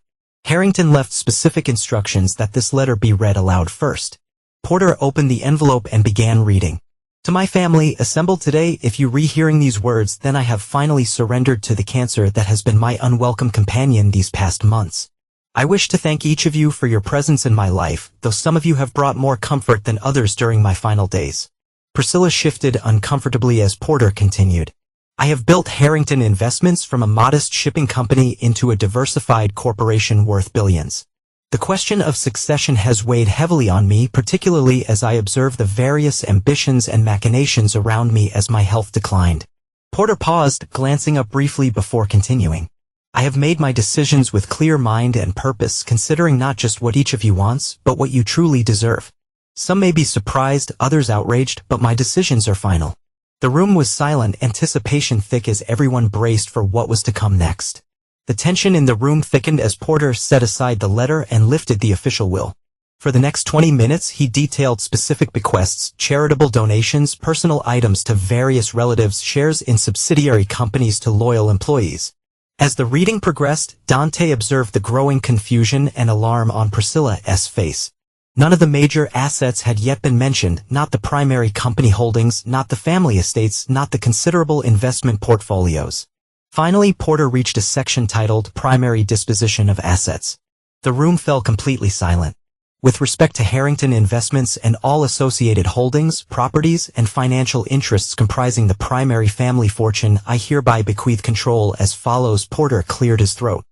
Harrington left specific instructions that this letter be read aloud first. Porter opened the envelope and began reading. To my family assembled today, if you rehearing these words, then I have finally surrendered to the cancer that has been my unwelcome companion these past months. I wish to thank each of you for your presence in my life, though some of you have brought more comfort than others during my final days. Priscilla shifted uncomfortably as Porter continued. I have built Harrington Investments from a modest shipping company into a diversified corporation worth billions. The question of succession has weighed heavily on me, particularly as I observe the various ambitions and machinations around me as my health declined. Porter paused, glancing up briefly before continuing. I have made my decisions with clear mind and purpose, considering not just what each of you wants, but what you truly deserve. Some may be surprised, others outraged, but my decisions are final. The room was silent, anticipation thick as everyone braced for what was to come next. The tension in the room thickened as Porter set aside the letter and lifted the official will. For the next 20 minutes, he detailed specific bequests, charitable donations, personal items to various relatives, shares in subsidiary companies to loyal employees. As the reading progressed, Dante observed the growing confusion and alarm on Priscilla's face. None of the major assets had yet been mentioned, not the primary company holdings, not the family estates, not the considerable investment portfolios. Finally, Porter reached a section titled Primary Disposition of Assets. The room fell completely silent. With respect to Harrington Investments and all associated holdings, properties, and financial interests comprising the primary family fortune, I hereby bequeath control as follows. Porter cleared his throat.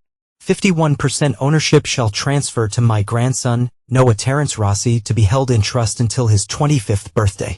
51% ownership shall transfer to my grandson, Noah Terrence Rossi, to be held in trust until his 25th birthday.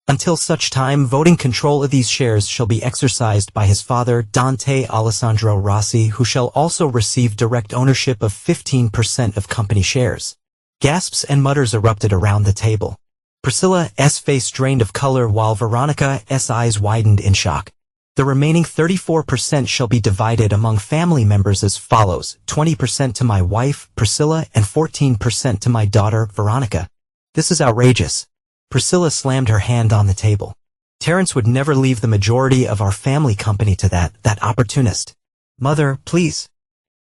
Until such time, voting control of these shares shall be exercised by his father, Dante Alessandro Rossi, who shall also receive direct ownership of 15% of company shares. Gasps and mutters erupted around the table. Priscilla's face drained of color while Veronica's eyes widened in shock. The remaining 34% shall be divided among family members as follows: 20% to my wife, Priscilla, and 14% to my daughter, Veronica. This is outrageous. Priscilla slammed her hand on the table. Terrence would never leave the majority of our family company to that opportunist. Mother, please.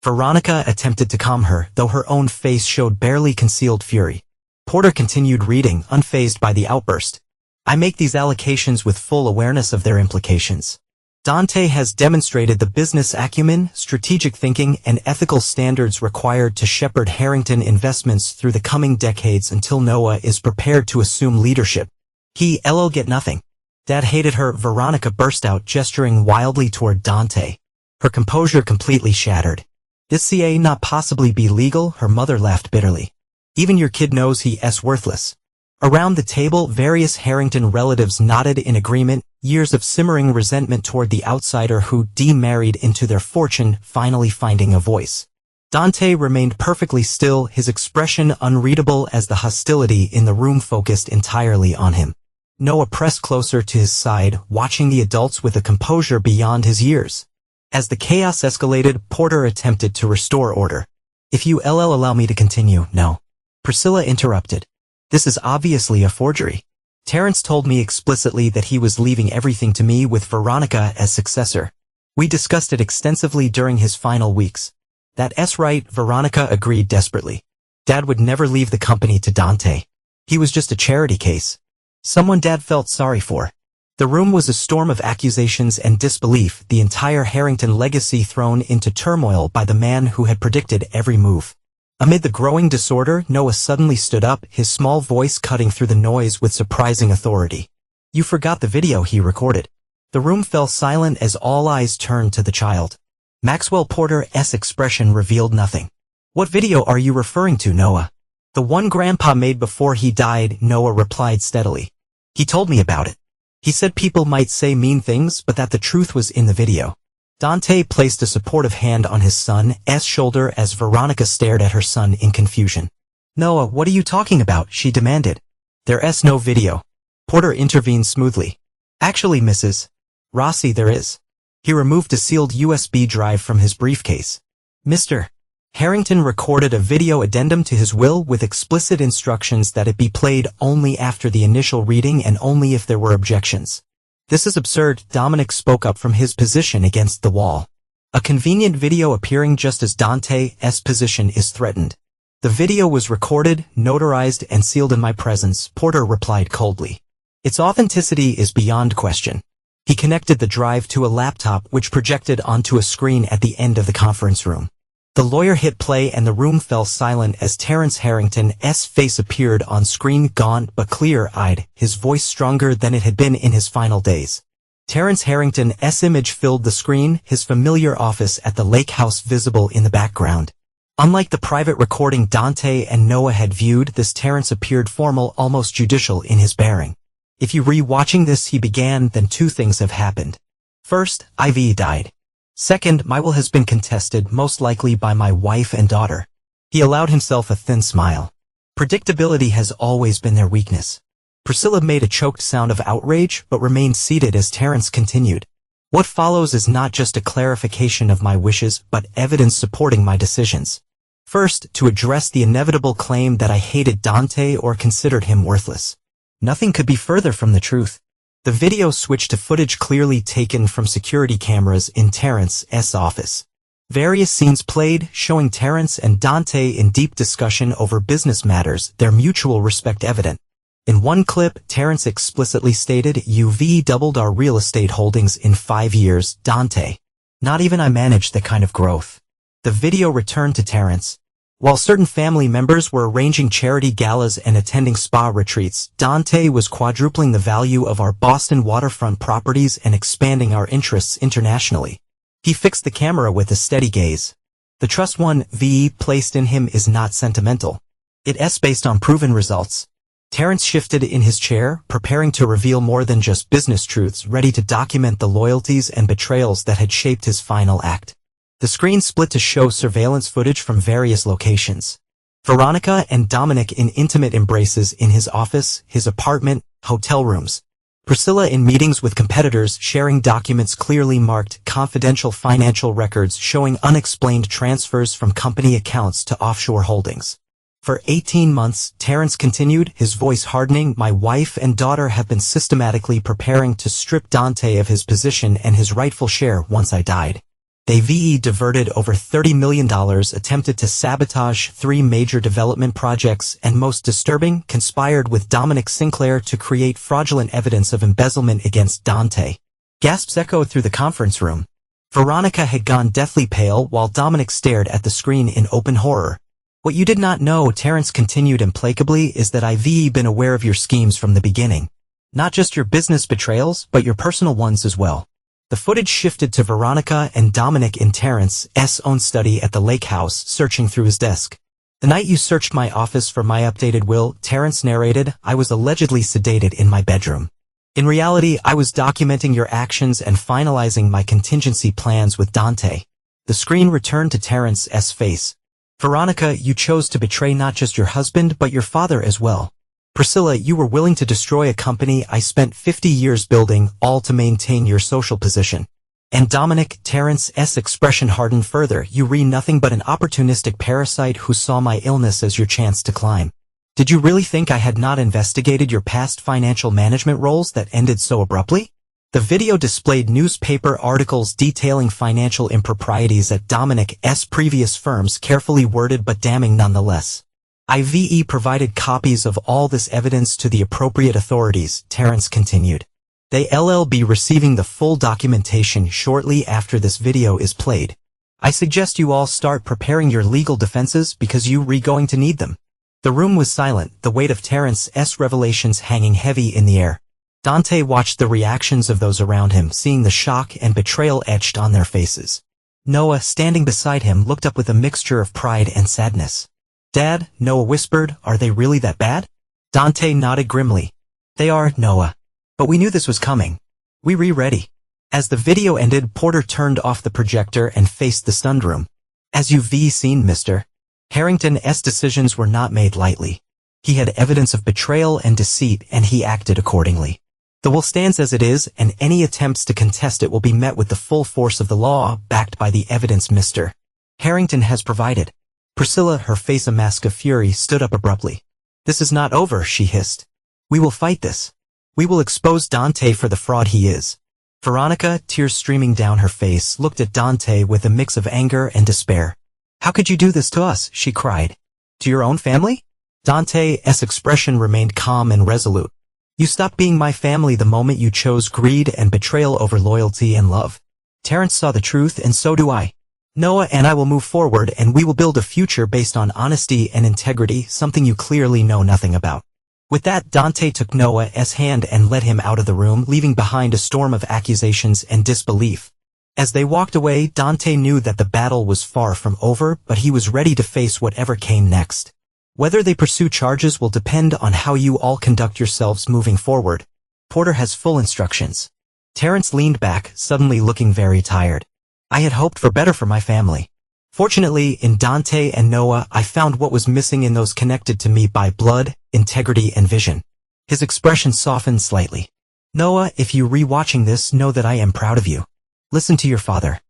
Veronica attempted to calm her, though her own face showed barely concealed fury. Porter continued reading, unfazed by the outburst. I make these allocations with full awareness of their implications. Dante has demonstrated the business acumen, strategic thinking, and ethical standards required to shepherd Harrington Investments through the coming decades until Noah is prepared to assume leadership. He'll get nothing. Dad hated her, Veronica burst out, gesturing wildly toward Dante. Her composure completely shattered. This CA not possibly be legal, her mother laughed bitterly. Even your kid knows he's worthless. Around the table, various Harrington relatives nodded in agreement, years of simmering resentment toward the outsider who demarried into their fortune finally finding a voice. Dante remained perfectly still, his expression unreadable as the hostility in the room focused entirely on him. Noah pressed closer to his side, watching the adults with a composure beyond his years. As the chaos escalated, Porter attempted to restore order. If you allow me to continue, no. Priscilla interrupted. This is obviously a forgery. Terrence told me explicitly that he was leaving everything to me with Veronica as successor. We discussed it extensively during his final weeks. That's right, Veronica agreed desperately. Dad would never leave the company to Dante. He was just a charity case. Someone Dad felt sorry for. The room was a storm of accusations and disbelief, the entire Harrington legacy thrown into turmoil by the man who had predicted every move. Amid the growing disorder, Noah suddenly stood up, his small voice cutting through the noise with surprising authority. You forgot the video he recorded. The room fell silent as all eyes turned to the child. Maxwell Porter's expression revealed nothing. What video are you referring to, Noah? The one Grandpa made before he died, Noah replied steadily. He told me about it. He said people might say mean things, but that the truth was in the video. Dante placed a supportive hand on his son's shoulder as Veronica stared at her son in confusion. Noah, what are you talking about? She demanded. There's no video. Porter intervened smoothly. Actually, Mrs. Rossi, there is. He removed a sealed USB drive from his briefcase. Mr. Harrington recorded a video addendum to his will with explicit instructions that it be played only after the initial reading and only if there were objections. This is absurd, Dominic spoke up from his position against the wall. A convenient video appearing just as Dante's position is threatened. The video was recorded, notarized, and sealed in my presence, Porter replied coldly. Its authenticity is beyond question. He connected the drive to a laptop which projected onto a screen at the end of the conference room. The lawyer hit play and the room fell silent as Terrence Harrington's face appeared on screen, gaunt but clear-eyed, his voice stronger than it had been in his final days. Terrence Harrington's image filled the screen, his familiar office at the lake house visible in the background. Unlike the private recording Dante and Noah had viewed, this Terrence appeared formal, almost judicial in his bearing. If you re-watching this, he began, then two things have happened. First, Ivy died. Second, my will has been contested, most likely by my wife and daughter. He allowed himself a thin smile. Predictability has always been their weakness. Priscilla made a choked sound of outrage, but remained seated as Terrence continued. What follows is not just a clarification of my wishes, but evidence supporting my decisions. First, to address the inevitable claim that I hated Dante or considered him worthless. Nothing could be further from the truth. The video switched to footage clearly taken from security cameras in Terrence's office. Various scenes played, showing Terrence and Dante in deep discussion over business matters, their mutual respect evident. In one clip, Terrence explicitly stated, "You've doubled our real estate holdings in 5 years, Dante. Not even I managed that kind of growth." The video returned to Terrence. While certain family members were arranging charity galas and attending spa retreats, Dante was quadrupling the value of our Boston waterfront properties and expanding our interests internationally. He fixed the camera with a steady gaze. The trust VE placed in him is not sentimental. It's based on proven results. Terrence shifted in his chair, preparing to reveal more than just business truths, ready to document the loyalties and betrayals that had shaped his final act. The screen split to show surveillance footage from various locations. Veronica and Dominic in intimate embraces in his office, his apartment, hotel rooms. Priscilla in meetings with competitors sharing documents clearly marked confidential financial records showing unexplained transfers from company accounts to offshore holdings. For 18 months, Terrence continued, his voice hardening, my wife and daughter have been systematically preparing to strip Dante of his position and his rightful share once I died. They diverted over $30 million, attempted to sabotage 3 major development projects, and most disturbing, conspired with Dominic Sinclair to create fraudulent evidence of embezzlement against Dante. Gasps echoed through the conference room. Veronica had gone deathly pale while Dominic stared at the screen in open horror. What you did not know, Terrence continued implacably, is that I've been aware of your schemes from the beginning. Not just your business betrayals, but your personal ones as well. The footage shifted to Veronica and Dominic in Terrence's own study at the lake house, searching through his desk. The night you searched my office for my updated will, Terrence narrated, I was allegedly sedated in my bedroom. In reality, I was documenting your actions and finalizing my contingency plans with Dante. The screen returned to Terrence's face. Veronica, you chose to betray not just your husband but your father as well. Priscilla, you were willing to destroy a company I spent 50 years building, all to maintain your social position. And Dominic, Terrence's expression hardened further. You re nothing but an opportunistic parasite who saw my illness as your chance to climb. Did you really think I had not investigated your past financial management roles that ended so abruptly? The video displayed newspaper articles detailing financial improprieties at Dominic's previous firms, carefully worded but damning nonetheless. IVE provided copies of all this evidence to the appropriate authorities, Terrence continued. They'll be receiving the full documentation shortly after this video is played. I suggest you all start preparing your legal defenses because you're going to need them. The room was silent, the weight of Terrence's revelations hanging heavy in the air. Dante watched the reactions of those around him, seeing the shock and betrayal etched on their faces. Noah, standing beside him, looked up with a mixture of pride and sadness. Dad, Noah whispered, are they really that bad? Dante nodded grimly. They are, Noah. But we knew this was coming. We were ready. As the video ended, Porter turned off the projector and faced the stunned room. As you've seen, Mr. Harrington's decisions were not made lightly. He had evidence of betrayal and deceit, and he acted accordingly. The will stands as it is, and any attempts to contest it will be met with the full force of the law, backed by the evidence Mr. Harrington has provided. Priscilla, her face a mask of fury, stood up abruptly. This is not over, she hissed. We will fight this. We will expose Dante for the fraud he is. Veronica, tears streaming down her face, looked at Dante with a mix of anger and despair. How could you do this to us? She cried. To your own family? Dante's expression remained calm and resolute. You stopped being my family the moment you chose greed and betrayal over loyalty and love. Terrence saw the truth, and so do I. Noah and I will move forward, and we will build a future based on honesty and integrity, something you clearly know nothing about. With that, Dante took Noah's hand and led him out of the room, leaving behind a storm of accusations and disbelief. As they walked away, Dante knew that the battle was far from over, but he was ready to face whatever came next. Whether they pursue charges will depend on how you all conduct yourselves moving forward. Porter has full instructions. Terrence leaned back, suddenly looking very tired. I had hoped for better for my family. Fortunately, in Dante and Noah, I found what was missing in those connected to me by blood, integrity, and vision. His expression softened slightly. Noah, if you re-watching this, know that I am proud of you. Listen to your father.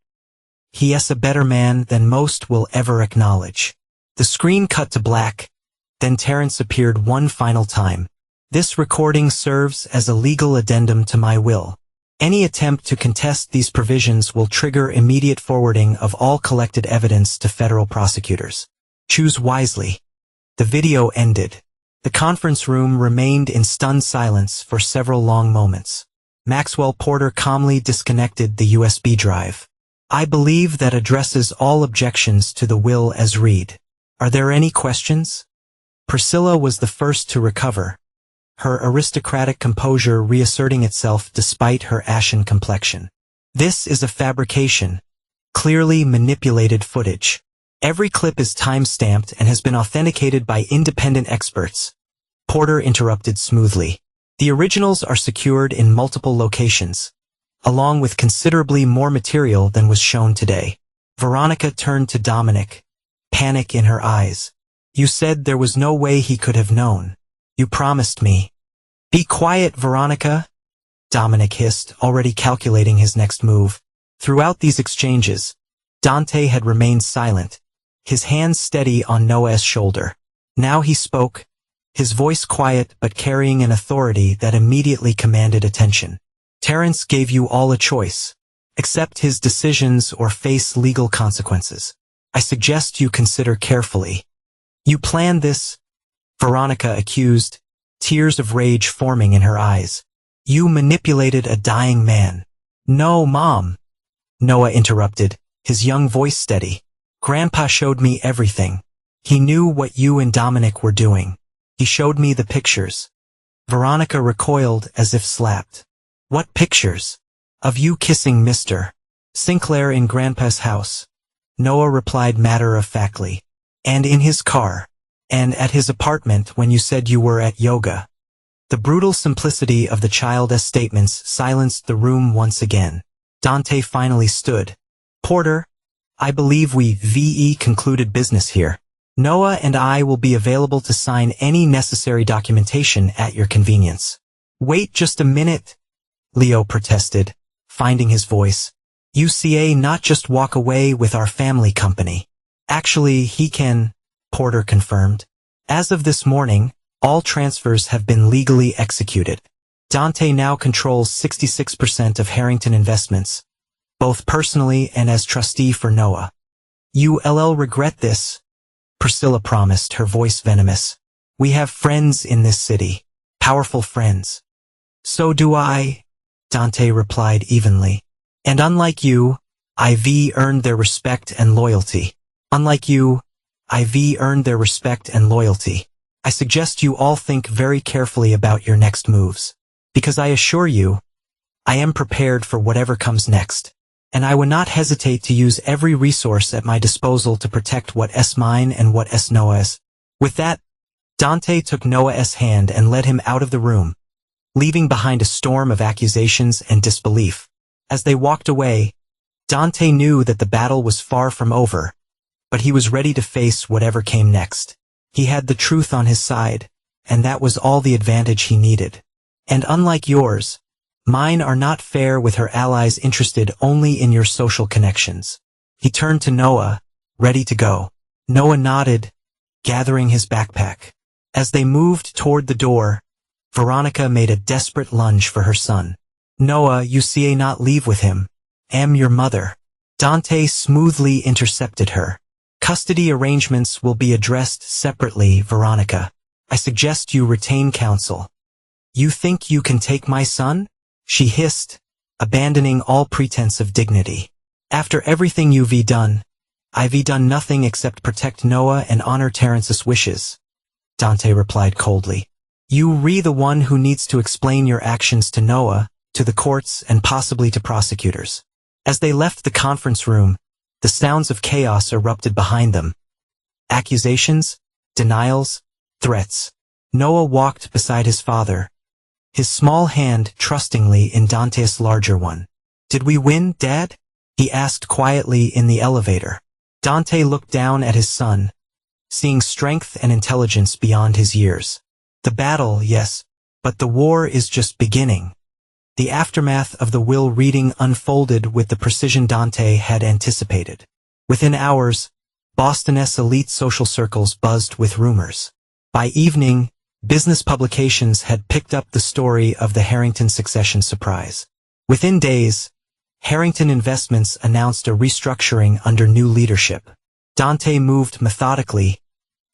He is a better man than most will ever acknowledge. The screen cut to black. Then Terrence appeared one final time. This recording serves as a legal addendum to my will. Any attempt to contest these provisions will trigger immediate forwarding of all collected evidence to federal prosecutors. Choose wisely. The video ended. The conference room remained in stunned silence for several long moments. Maxwell Porter calmly disconnected the USB drive. I believe that addresses all objections to the will as read. Are there any questions? Priscilla was the first to recover, her aristocratic composure reasserting itself despite her ashen complexion. This is a fabrication, clearly manipulated footage. Every clip is time-stamped and has been authenticated by independent experts. Porter interrupted smoothly. The originals are secured in multiple locations, along with considerably more material than was shown today. Veronica turned to Dominic, panic in her eyes. You said there was no way he could have known. You promised me. Be quiet, Veronica, Dominic hissed, already calculating his next move. Throughout these exchanges, Dante had remained silent, his hands steady on Noah's shoulder. Now he spoke, his voice quiet but carrying an authority that immediately commanded attention. Terrence gave you all a choice. Accept his decisions or face legal consequences. I suggest you consider carefully. You planned this? Veronica accused, tears of rage forming in her eyes. You manipulated a dying man. No, Mom. Noah interrupted, his young voice steady. Grandpa showed me everything. He knew what you and Dominic were doing. He showed me the pictures. Veronica recoiled as if slapped. What pictures? Of you kissing Mr. Sinclair in Grandpa's house. Noah replied matter-of-factly. And in his car. And at his apartment when you said you were at yoga. The brutal simplicity of the child's statements silenced the room once again. Dante finally stood. Porter, I believe we concluded business here. Noah and I will be available to sign any necessary documentation at your convenience. Wait just a minute, Leo protested, finding his voice. UCA not just walk away with our family company. Actually, he can, Porter confirmed. As of this morning, all transfers have been legally executed. Dante now controls 66% of Harrington Investments, both personally and as trustee for Noah. You'll regret this, Priscilla promised, her voice venomous. We have friends in this city. Powerful friends. So do I, Dante replied evenly. And unlike you, IV earned their respect and loyalty. Unlike you, IV earned their respect and loyalty. I suggest you all think very carefully about your next moves. Because I assure you, I am prepared for whatever comes next. And I would not hesitate to use every resource at my disposal to protect what is mine and what is Noah's. With that, Dante took Noah's hand and led him out of the room, leaving behind a storm of accusations and disbelief. As they walked away, Dante knew that the battle was far from over, but he was ready to face whatever came next. He had the truth on his side, and that was all the advantage he needed. And unlike yours, mine are not fair with her allies interested only in your social connections. He turned to Noah, ready to go. Noah nodded, gathering his backpack. As they moved toward the door, Veronica made a desperate lunge for her son. Noah, you see not leave with him. Am your mother. Dante smoothly intercepted her. Custody arrangements will be addressed separately, Veronica. I suggest you retain counsel. You think you can take my son? She hissed, abandoning all pretense of dignity. After everything you've done, I've done nothing except protect Noah and honor Terrence's wishes, Dante replied coldly. You the one who needs to explain your actions to Noah, to the courts, and possibly to prosecutors. As they left the conference room, the sounds of chaos erupted behind them. Accusations, denials, threats. Noah walked beside his father, his small hand trustingly in Dante's larger one. Did we win, Dad? He asked quietly in the elevator. Dante looked down at his son, seeing strength and intelligence beyond his years. The battle, yes, but the war is just beginning. The aftermath of the will reading unfolded with the precision Dante had anticipated. Within hours, Boston's elite social circles buzzed with rumors. By evening, business publications had picked up the story of the Harrington succession surprise. Within days, Harrington Investments announced a restructuring under new leadership. Dante moved methodically,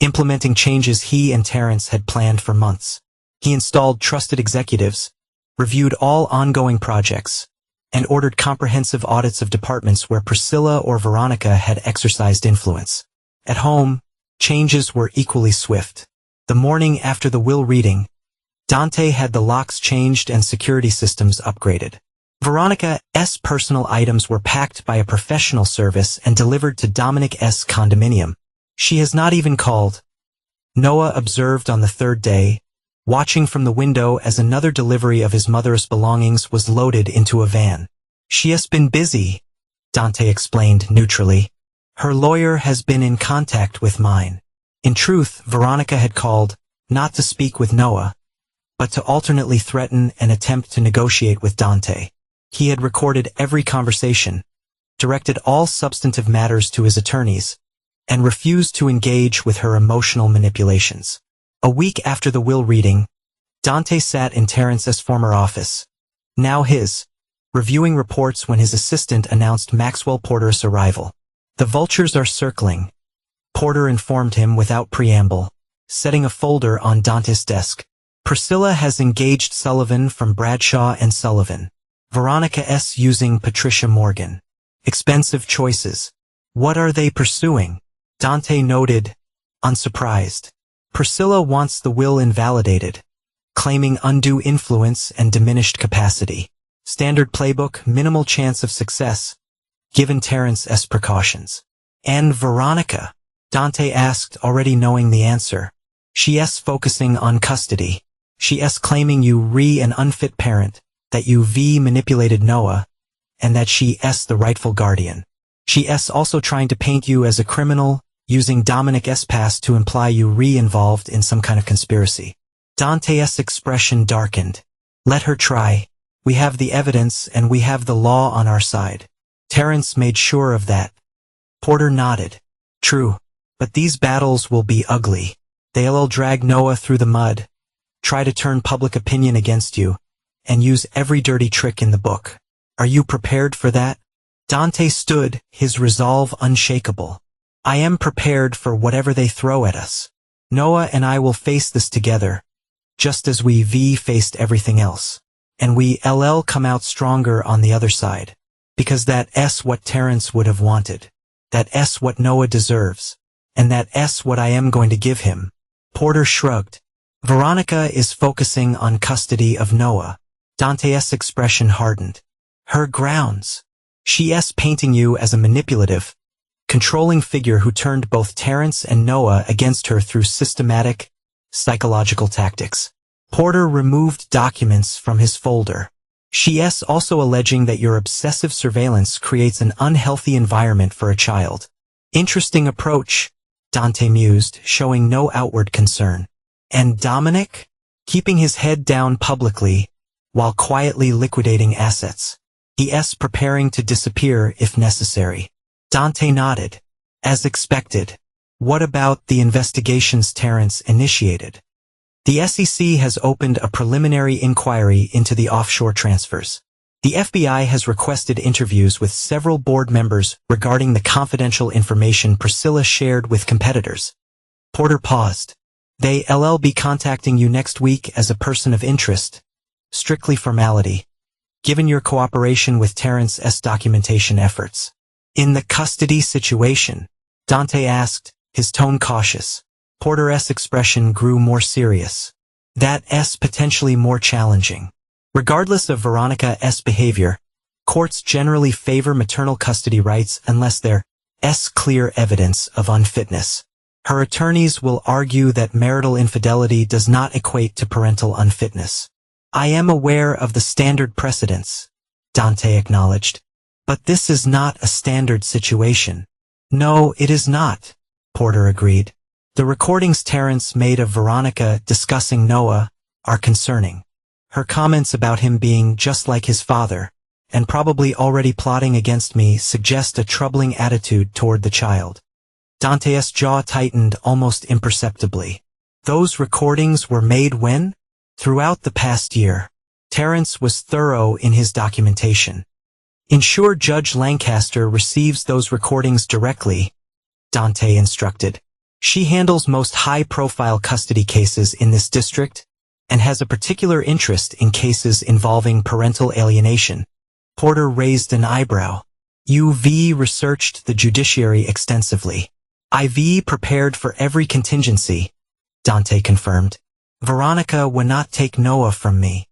implementing changes he and Terrence had planned for months. He installed trusted executives, reviewed all ongoing projects, and ordered comprehensive audits of departments where Priscilla or Veronica had exercised influence. At home, changes were equally swift. The morning after the will reading, Dante had the locks changed and security systems upgraded. Veronica's personal items were packed by a professional service and delivered to Dominic's condominium. She has not even called, Noah observed on the third day, watching from the window as another delivery of his mother's belongings was loaded into a van. She has been busy, Dante explained neutrally. Her lawyer has been in contact with mine. In truth, Veronica had called, not to speak with Noah, but to alternately threaten and attempt to negotiate with Dante. He had recorded every conversation, directed all substantive matters to his attorneys, and refused to engage with her emotional manipulations. A week after the will reading, Dante sat in Terrence's former office, now his, reviewing reports when his assistant announced Maxwell Porter's arrival. The vultures are circling, Porter informed him without preamble, setting a folder on Dante's desk. Priscilla has engaged Sullivan from Bradshaw and Sullivan. Veronica's using Patricia Morgan. Expensive choices. What are they pursuing? Dante noted, unsurprised. Priscilla wants the will invalidated, claiming undue influence and diminished capacity. Standard playbook, minimal chance of success, given Terrence's precautions. And Veronica? Dante asked, already knowing the answer. She's focusing on custody. She's claiming you an unfit parent, that you manipulated Noah, and that she's the rightful guardian. She's also trying to paint you as a criminal, using Dominic's past to imply you involved in some kind of conspiracy. Dante's expression darkened. Let her try. We have the evidence and we have the law on our side. Terrence made sure of that. Porter nodded. True. But these battles will be ugly. They'll drag Noah through the mud, try to turn public opinion against you, and use every dirty trick in the book. Are you prepared for that? Dante stood, his resolve unshakable. I am prepared for whatever they throw at us. Noah and I will face this together, just as we faced everything else. And we'll come out stronger on the other side. Because that's what Terrence would have wanted. That's what Noah deserves. And that's what I am going to give him. Porter shrugged. Veronica is focusing on custody of Noah. Dante's expression hardened. Her grounds. She's painting you as a manipulative, controlling figure who turned both Terrence and Noah against her through systematic, psychological tactics. Porter removed documents from his folder. She's also alleging that your obsessive surveillance creates an unhealthy environment for a child. Interesting approach, Dante mused, showing no outward concern. And Dominic? Keeping his head down publicly, while quietly liquidating assets. He's preparing to disappear if necessary. Dante nodded. As expected. What about the investigations Terrence initiated? The SEC has opened a preliminary inquiry into the offshore transfers. The FBI has requested interviews with several board members regarding the confidential information Priscilla shared with competitors. Porter paused. They'll be contacting you next week as a person of interest. Strictly formality. Given your cooperation with Terrence's documentation efforts. In the custody situation, Dante asked, his tone cautious. Porter's expression grew more serious. That's potentially more challenging. Regardless of Veronica's behavior, courts generally favor maternal custody rights unless there's clear evidence of unfitness. Her attorneys will argue that marital infidelity does not equate to parental unfitness. I am aware of the standard precedents, Dante acknowledged. But this is not a standard situation. No, it is not, Porter agreed. The recordings Terrence made of Veronica discussing Noah are concerning. Her comments about him being just like his father, and probably already plotting against me, suggest a troubling attitude toward the child. Dante's jaw tightened almost imperceptibly. Those recordings were made when? Throughout the past year. Terrence was thorough in his documentation. Ensure Judge Lancaster receives those recordings directly, Dante instructed. She handles most high-profile custody cases in this district and has a particular interest in cases involving parental alienation. Porter raised an eyebrow. You've researched the judiciary extensively. I've prepared for every contingency, Dante confirmed. Veronica would not take Noah from me.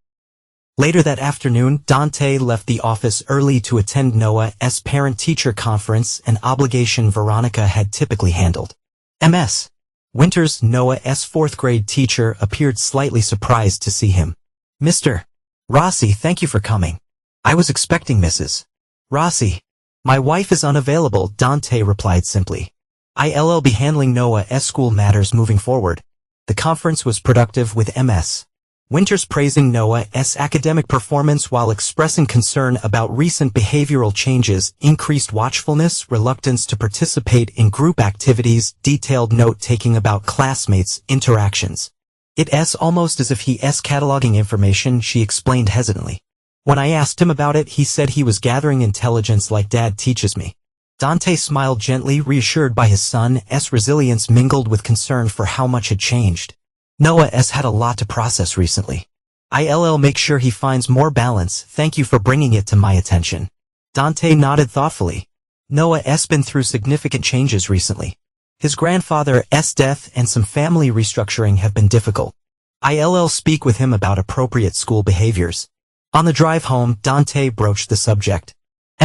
Later that afternoon, Dante left the office early to attend Noah's parent-teacher conference, an obligation Veronica had typically handled. Ms. Winters, Noah's fourth-grade teacher, appeared slightly surprised to see him. Mr. Rossi, thank you for coming. I was expecting Mrs. Rossi. My wife is unavailable, Dante replied simply. I'll be handling Noah's school matters moving forward. The conference was productive with Ms. Winters praising Noah's academic performance while expressing concern about recent behavioral changes, increased watchfulness, reluctance to participate in group activities, detailed note-taking about classmates' interactions. It's almost as if he's cataloging information, she explained hesitantly. When I asked him about it, he said he was gathering intelligence like Dad teaches me. Dante smiled gently, reassured by his son's resilience mingled with concern for how much had changed. Noah's had a lot to process recently. I'll make sure he finds more balance, thank you for bringing it to my attention. Dante nodded thoughtfully. Noah's been through significant changes recently. His grandfather's death and some family restructuring have been difficult. I'll speak with him about appropriate school behaviors. On the drive home, Dante broached the subject.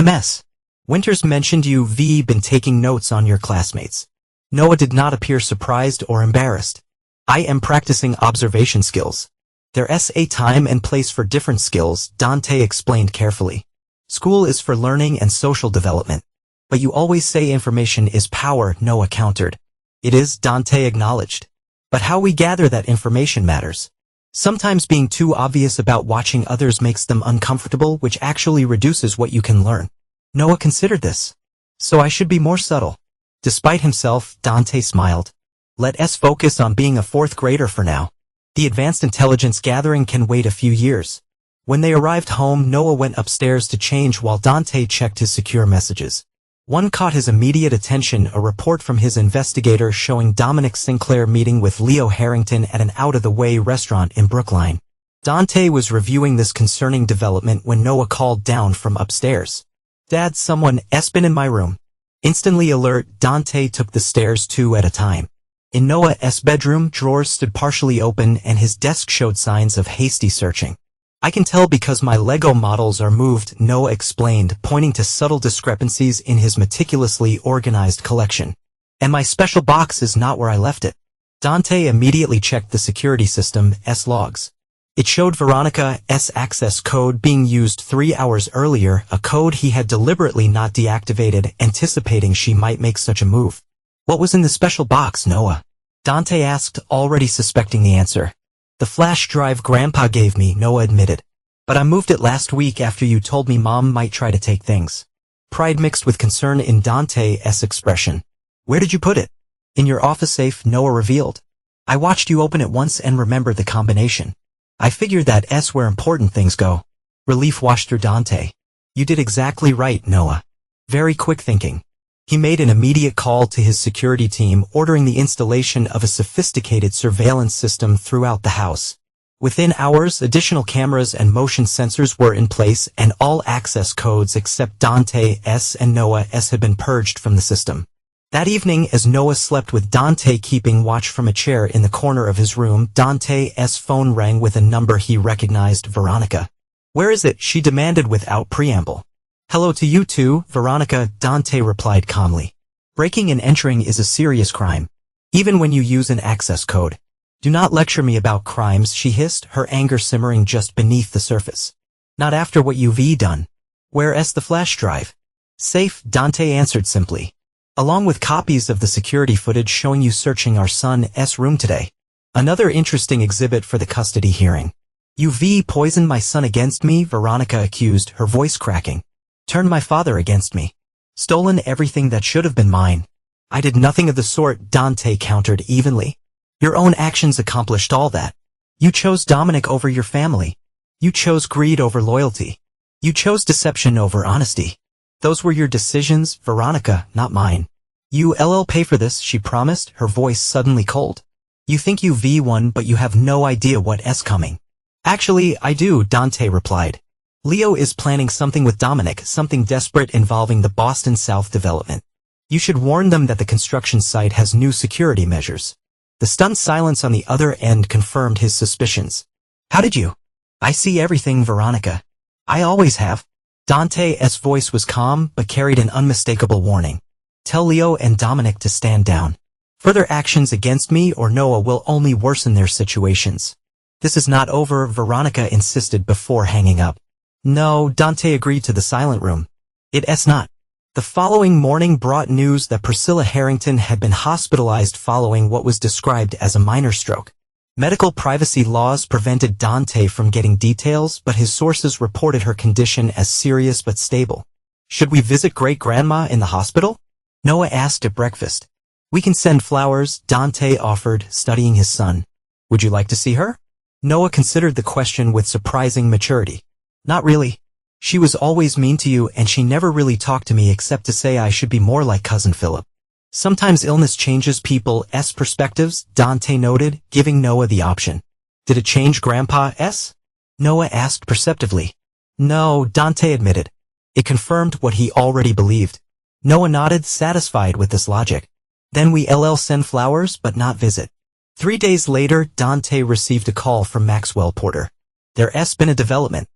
Ms. Winters mentioned you've been taking notes on your classmates. Noah did not appear surprised or embarrassed. I am practicing observation skills. There's a time and place for different skills, Dante explained carefully. School is for learning and social development. But you always say information is power, Noah countered. It is, Dante acknowledged. But how we gather that information matters. Sometimes being too obvious about watching others makes them uncomfortable, which actually reduces what you can learn. Noah considered this. So I should be more subtle. Despite himself, Dante smiled. Let us focus on being a fourth grader for now. The advanced intelligence gathering can wait a few years. When they arrived home, Noah went upstairs to change while Dante checked his secure messages. One caught his immediate attention, a report from his investigator showing Dominic Sinclair meeting with Leo Harrington at an out-of-the-way restaurant in Brookline. Dante was reviewing this concerning development when Noah called down from upstairs. Dad, someone's been in my room. Instantly alert, Dante took the stairs two at a time. In Noah's bedroom, drawers stood partially open and his desk showed signs of hasty searching. I can tell because my Lego models are moved, Noah explained, pointing to subtle discrepancies in his meticulously organized collection. And my special box is not where I left it. Dante immediately checked the security system's logs. It showed Veronica's access code being used 3 hours earlier, a code he had deliberately not deactivated, anticipating she might make such a move. What was in the special box, Noah? Dante asked, already suspecting the answer. The flash drive Grandpa gave me, Noah admitted. But I moved it last week after you told me Mom might try to take things. Pride mixed with concern in Dante's expression. Where did you put it? In your office safe, Noah revealed. I watched you open it once and remembered the combination. I figured that's where important things go. Relief washed through Dante. You did exactly right, Noah. Very quick thinking. He made an immediate call to his security team, ordering the installation of a sophisticated surveillance system throughout the house. Within hours, additional cameras and motion sensors were in place, and all access codes except Dante's and Noah's had been purged from the system. That evening, as Noah slept with Dante keeping watch from a chair in the corner of his room, Dante's phone rang with a number he recognized, Veronica. Where is it? She demanded without preamble. Hello to you too, Veronica, Dante replied calmly. Breaking and entering is a serious crime. Even when you use an access code. Do not lecture me about crimes, she hissed, her anger simmering just beneath the surface. Not after what you've done. Where's the flash drive? Safe, Dante answered simply. Along with copies of the security footage showing you searching our son's room today. Another interesting exhibit for the custody hearing. You've poisoned my son against me, Veronica accused, her voice cracking. Turned my father against me. Stolen everything that should have been mine. I did nothing of the sort, Dante countered evenly. Your own actions accomplished all that. You chose Dominic over your family. You chose greed over loyalty. You chose deception over honesty. Those were your decisions, Veronica, not mine. You'll pay for this, she promised, her voice suddenly cold. You think you've won, but you have no idea what's coming. Actually, I do, Dante replied. Leo is planning something with Dominic, something desperate involving the Boston South development. You should warn them that the construction site has new security measures. The stunned silence on the other end confirmed his suspicions. How did you? I see everything, Veronica. I always have. Dante's voice was calm, but carried an unmistakable warning. Tell Leo and Dominic to stand down. Further actions against me or Noah will only worsen their situations. This is not over, Veronica insisted before hanging up. No, Dante agreed to the silent room. It's not. The following morning brought news that Priscilla Harrington had been hospitalized following what was described as a minor stroke. Medical privacy laws prevented Dante from getting details, but his sources reported her condition as serious but stable. Should we visit great-grandma in the hospital? Noah asked at breakfast. We can send flowers, Dante offered, studying his son. Would you like to see her? Noah considered the question with surprising maturity. Not really. She was always mean to you and she never really talked to me except to say I should be more like Cousin Philip. Sometimes illness changes people's perspectives, Dante noted, giving Noah the option. Did it change Grandpa's? Noah asked perceptively. No, Dante admitted. It confirmed what he already believed. Noah nodded, satisfied with this logic. Then we'll send flowers but not visit. 3 days later, Dante received a call from Maxwell Porter. There's been a development.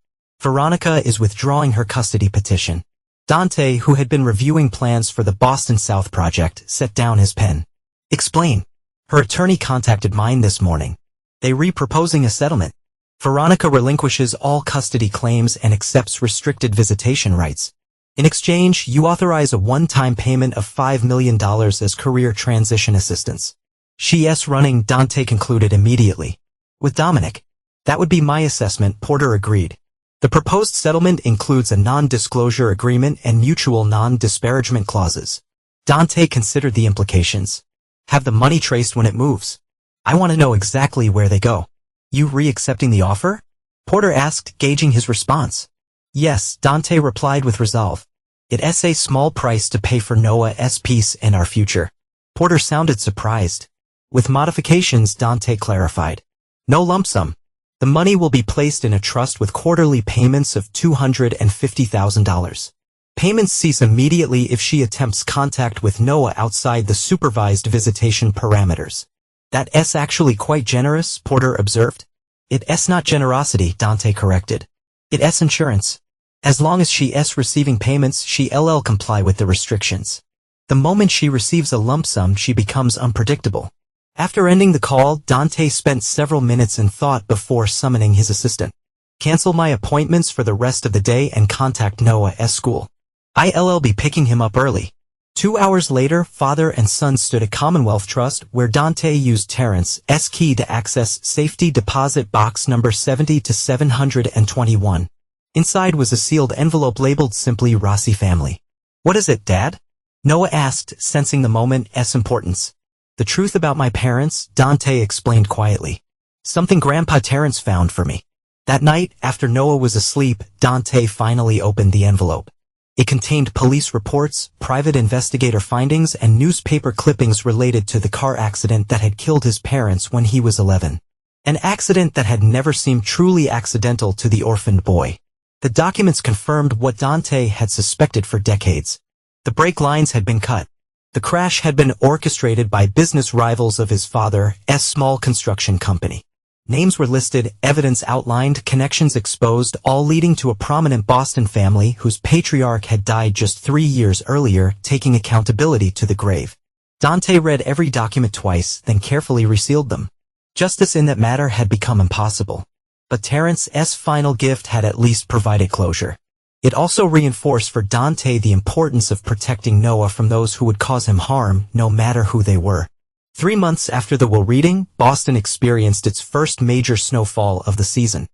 Veronica is withdrawing her custody petition. Dante, who had been reviewing plans for the Boston South project, set down his pen. Explain. Her attorney contacted mine this morning. They re-proposing a settlement. Veronica relinquishes all custody claims and accepts restricted visitation rights. In exchange, you authorize a one-time payment of $5 million as career transition assistance. She's running, Dante concluded immediately. With Dominic. That would be my assessment, Porter agreed. The proposed settlement includes a non-disclosure agreement and mutual non-disparagement clauses. Dante considered the implications. Have the money traced when it moves. I want to know exactly where they go. You re-accepting the offer? Porter asked, gauging his response. Yes, Dante replied with resolve. It's a small price to pay for Noah's peace and our future. Porter sounded surprised. With modifications, Dante clarified. No lump sum. The money will be placed in a trust with quarterly payments of $250,000. Payments cease immediately if she attempts contact with Noah outside the supervised visitation parameters. That's actually quite generous, Porter observed. It's not generosity, Dante corrected. It's insurance. As long as she's receiving payments, she'll comply with the restrictions. The moment she receives a lump sum, she becomes unpredictable. After ending the call, Dante spent several minutes in thought before summoning his assistant. Cancel my appointments for the rest of the day and contact Noah's school. I'll be picking him up early. 2 hours later, father and son stood at Commonwealth Trust, where Dante used Terrence's key to access safety deposit box number 70 to 721. Inside was a sealed envelope labeled simply Rossi family. What is it, Dad? Noah asked, sensing the moment's importance. The truth about my parents, Dante explained quietly. Something Grandpa Terrence found for me. That night, after Noah was asleep, Dante finally opened the envelope. It contained police reports, private investigator findings, and newspaper clippings related to the car accident that had killed his parents when he was 11. An accident that had never seemed truly accidental to the orphaned boy. The documents confirmed what Dante had suspected for decades. The brake lines had been cut. The crash had been orchestrated by business rivals of his father's small construction company. Names were listed, evidence outlined, connections exposed, all leading to a prominent Boston family whose patriarch had died just 3 years earlier, taking accountability to the grave. Dante read every document twice, then carefully resealed them. Justice in that matter had become impossible. But Terrence's final gift had at least provided closure. It also reinforced for Dante the importance of protecting Noah from those who would cause him harm, no matter who they were. 3 months after the will reading, Boston experienced its first major snowfall of the season.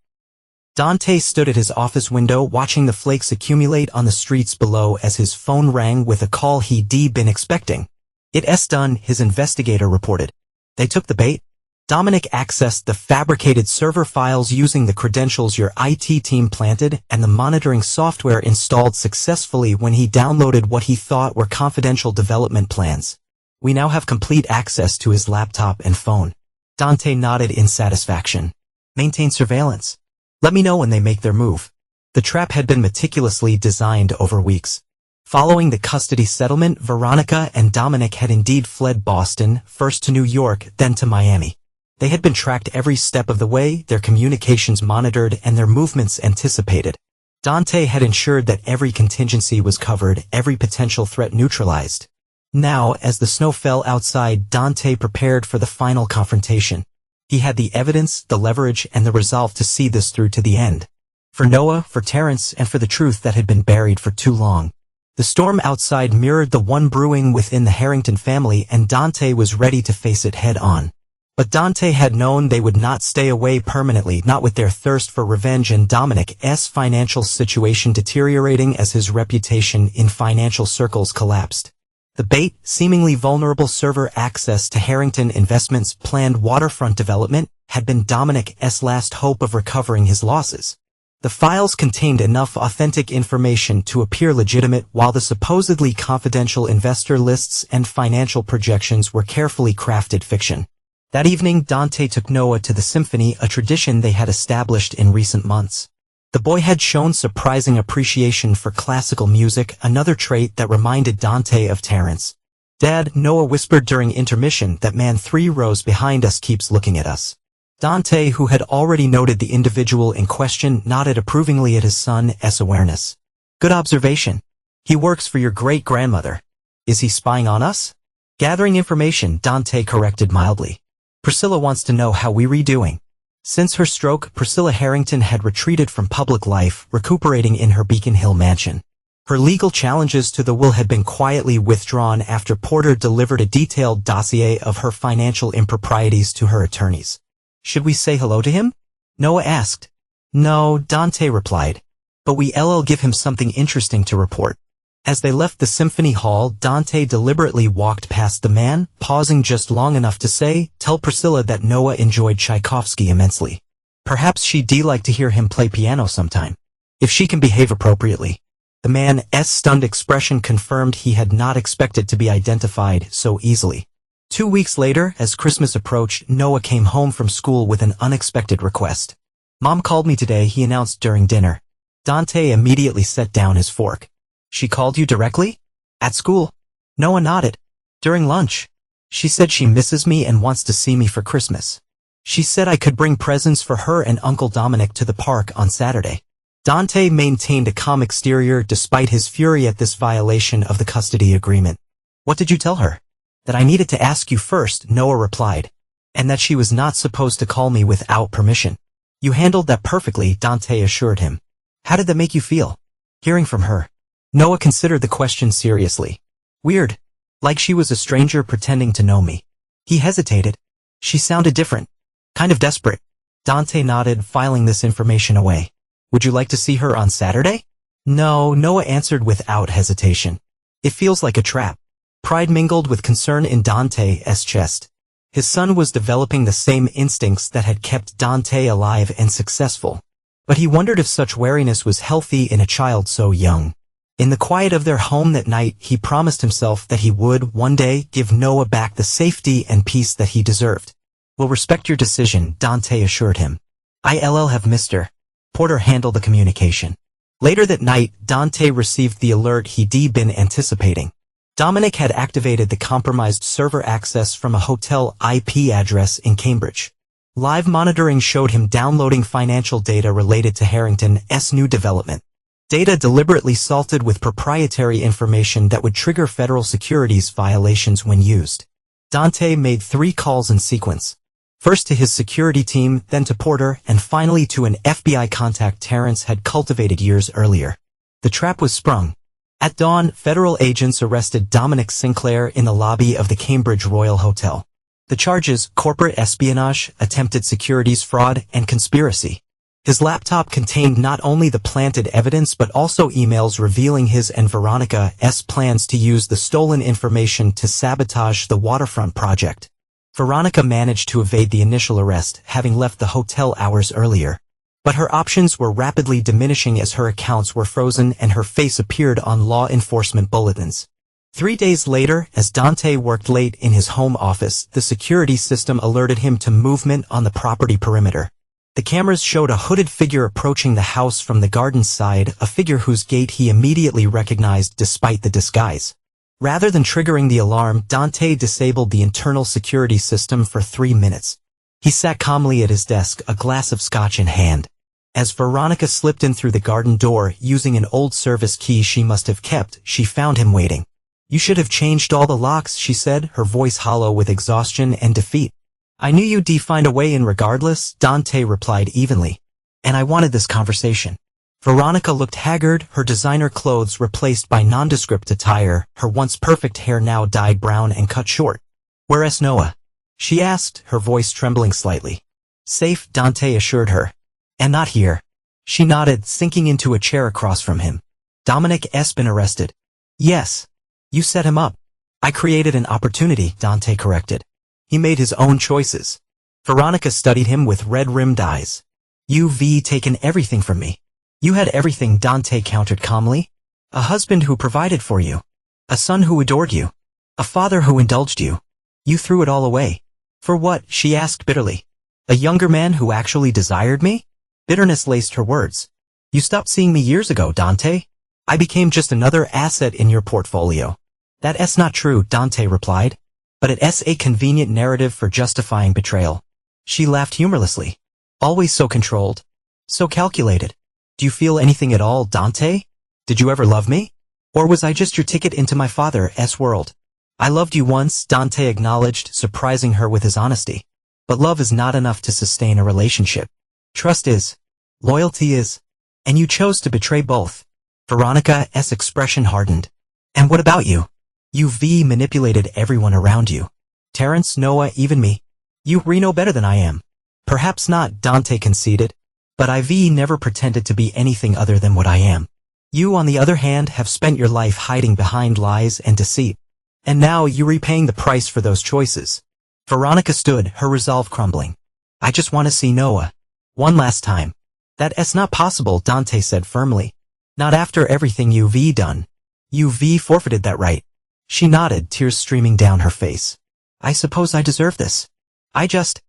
Dante stood at his office window watching the flakes accumulate on the streets below as his phone rang with a call he'd been expecting. It's done, his investigator reported. They took the bait. Dominic accessed the fabricated server files using the credentials your IT team planted and the monitoring software installed successfully when he downloaded what he thought were confidential development plans. We now have complete access to his laptop and phone. Dante nodded in satisfaction. Maintain surveillance. Let me know when they make their move. The trap had been meticulously designed over weeks. Following the custody settlement, Veronica and Dominic had indeed fled Boston, first to New York, then to Miami. They had been tracked every step of the way, their communications monitored, and their movements anticipated. Dante had ensured that every contingency was covered, every potential threat neutralized. Now, as the snow fell outside, Dante prepared for the final confrontation. He had the evidence, the leverage, and the resolve to see this through to the end. For Noah, for Terrence, and for the truth that had been buried for too long. The storm outside mirrored the one brewing within the Harrington family, and Dante was ready to face it head-on. But Dante had known they would not stay away permanently, not with their thirst for revenge and Dominic's financial situation deteriorating as his reputation in financial circles collapsed. The bait, seemingly vulnerable server access to Harrington Investments' planned waterfront development, had been Dominic's last hope of recovering his losses. The files contained enough authentic information to appear legitimate while the supposedly confidential investor lists and financial projections were carefully crafted fiction. That evening, Dante took Noah to the symphony, a tradition they had established in recent months. The boy had shown surprising appreciation for classical music, another trait that reminded Dante of Terrence. Dad, Noah whispered during intermission, that man 3 rows behind us keeps looking at us. Dante, who had already noted the individual in question, nodded approvingly at his son's awareness. Good observation. He works for your great-grandmother. Is he spying on us? Gathering information, Dante corrected mildly. Priscilla wants to know how we're doing. Since her stroke, Priscilla Harrington had retreated from public life, recuperating in her Beacon Hill mansion. Her legal challenges to the will had been quietly withdrawn after Porter delivered a detailed dossier of her financial improprieties to her attorneys. Should we say hello to him? Noah asked. No, Dante replied. But we'll give him something interesting to report. As they left the symphony hall, Dante deliberately walked past the man, pausing just long enough to say, "Tell Priscilla that Noah enjoyed Tchaikovsky immensely. Perhaps she'd like to hear him play piano sometime. If she can behave appropriately." The man's stunned expression confirmed he had not expected to be identified so easily. 2 weeks later, as Christmas approached, Noah came home from school with an unexpected request. "Mom called me today," he announced during dinner. Dante immediately set down his fork. "She called you directly? At school?" Noah nodded. "During lunch. She said she misses me and wants to see me for Christmas. She said I could bring presents for her and Uncle Dominic to the park on Saturday." Dante maintained a calm exterior despite his fury at this violation of the custody agreement. "What did you tell her?" "That I needed to ask you first," Noah replied. "And that she was not supposed to call me without permission." "You handled that perfectly," Dante assured him. "How did that make you feel, hearing from her?" Noah considered the question seriously. "Weird. Like she was a stranger pretending to know me." He hesitated. "She sounded different. Kind of desperate." Dante nodded, filing this information away. "Would you like to see her on Saturday?" "No," Noah answered without hesitation. "It feels like a trap." Pride mingled with concern in Dante's chest. His son was developing the same instincts that had kept Dante alive and successful. But he wondered if such wariness was healthy in a child so young. In the quiet of their home that night, he promised himself that he would, one day, give Noah back the safety and peace that he deserved. "We'll respect your decision," Dante assured him. "I'll have Mr. Porter handle the communication." Later that night, Dante received the alert he'd been anticipating. Dominic had activated the compromised server access from a hotel IP address in Cambridge. Live monitoring showed him downloading financial data related to Harrington's new development. Data deliberately salted with proprietary information that would trigger federal securities violations when used. Dante made 3 calls in sequence. First to his security team, then to Porter, and finally to an FBI contact Terrence had cultivated years earlier. The trap was sprung. At dawn, federal agents arrested Dominic Sinclair in the lobby of the Cambridge Royal Hotel. The charges: corporate espionage, attempted securities fraud, and conspiracy. His laptop contained not only the planted evidence but also emails revealing his and Veronica's plans to use the stolen information to sabotage the waterfront project. Veronica managed to evade the initial arrest, having left the hotel hours earlier. But her options were rapidly diminishing as her accounts were frozen and her face appeared on law enforcement bulletins. 3 days later, as Dante worked late in his home office, the security system alerted him to movement on the property perimeter. The cameras showed a hooded figure approaching the house from the garden side, a figure whose gait he immediately recognized despite the disguise. Rather than triggering the alarm, Dante disabled the internal security system for 3 minutes. He sat calmly at his desk, a glass of scotch in hand. As Veronica slipped in through the garden door, using an old service key she must have kept, she found him waiting. "You should have changed all the locks," she said, her voice hollow with exhaustion and defeat. "I knew you'd find a way in regardless," Dante replied evenly. "And I wanted this conversation." Veronica looked haggard, her designer clothes replaced by nondescript attire, her once perfect hair now dyed brown and cut short. "Where's Noah?" she asked, her voice trembling slightly. "Safe," Dante assured her. "And not here." She nodded, sinking into a chair across from him. "Dominic's been arrested." "Yes. You set him up." "I created an opportunity," Dante corrected. "He made his own choices." Veronica studied him with red-rimmed eyes. "You've taken everything from me." "You had everything," Dante countered calmly. "A husband who provided for you. A son who adored you. A father who indulged you. You threw it all away." "For what?" she asked bitterly. "A younger man who actually desired me?" Bitterness laced her words. "You stopped seeing me years ago, Dante. I became just another asset in your portfolio." "That's not true," Dante replied. "But it's a convenient narrative for justifying betrayal." She laughed humorlessly. "Always so controlled. So calculated. Do you feel anything at all, Dante? Did you ever love me? Or was I just your ticket into my father's world?" "I loved you once," Dante acknowledged, surprising her with his honesty. "But love is not enough to sustain a relationship. Trust is. Loyalty is. And you chose to betray both." Veronica's expression hardened. "And what about you? You've manipulated everyone around you. Terrence, Noah, even me. You know better than I am." "Perhaps not," Dante conceded. But IV never pretended to be anything other than what I am. You, on the other hand, have spent your life hiding behind lies and deceit. And now you're repaying the price for those choices. Veronica stood, her resolve crumbling. I just want to see Noah. One last time. That's not possible, Dante said firmly. Not after everything you've done. You've forfeited that right. She nodded, tears streaming down her face. I suppose I deserve this. I just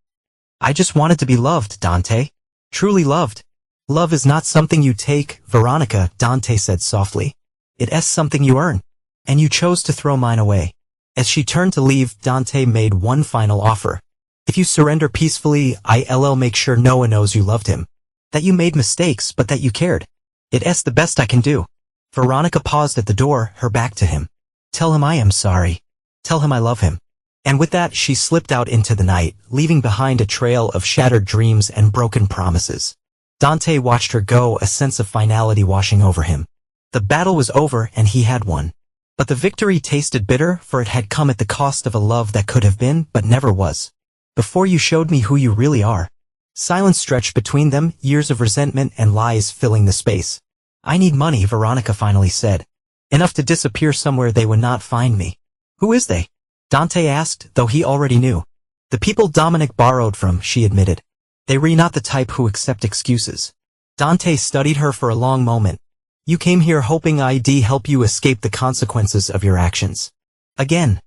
wanted to be loved, Dante. Truly loved. Love is not something you take, Veronica, Dante said softly. It's something you earn. And you chose to throw mine away. As she turned to leave, Dante made one final offer. If you surrender peacefully, I'll make sure Noah knows you loved him. That you made mistakes, but that you cared. It's the best I can do. Veronica paused at the door, her back to him. Tell him I am sorry. Tell him I love him. And with that, she slipped out into the night, leaving behind a trail of shattered dreams and broken promises. Dante watched her go, a sense of finality washing over him. The battle was over and he had won. But the victory tasted bitter, for it had come at the cost of a love that could have been, but never was. Before you showed me who you really are. Silence stretched between them, years of resentment and lies filling the space. I need money, Veronica finally said. Enough to disappear somewhere they would not find me. Who is they? Dante asked, though he already knew. The people Dominic borrowed from, she admitted. They were not the type who accept excuses. Dante studied her for a long moment. You came here hoping I'd help you escape the consequences of your actions. Again.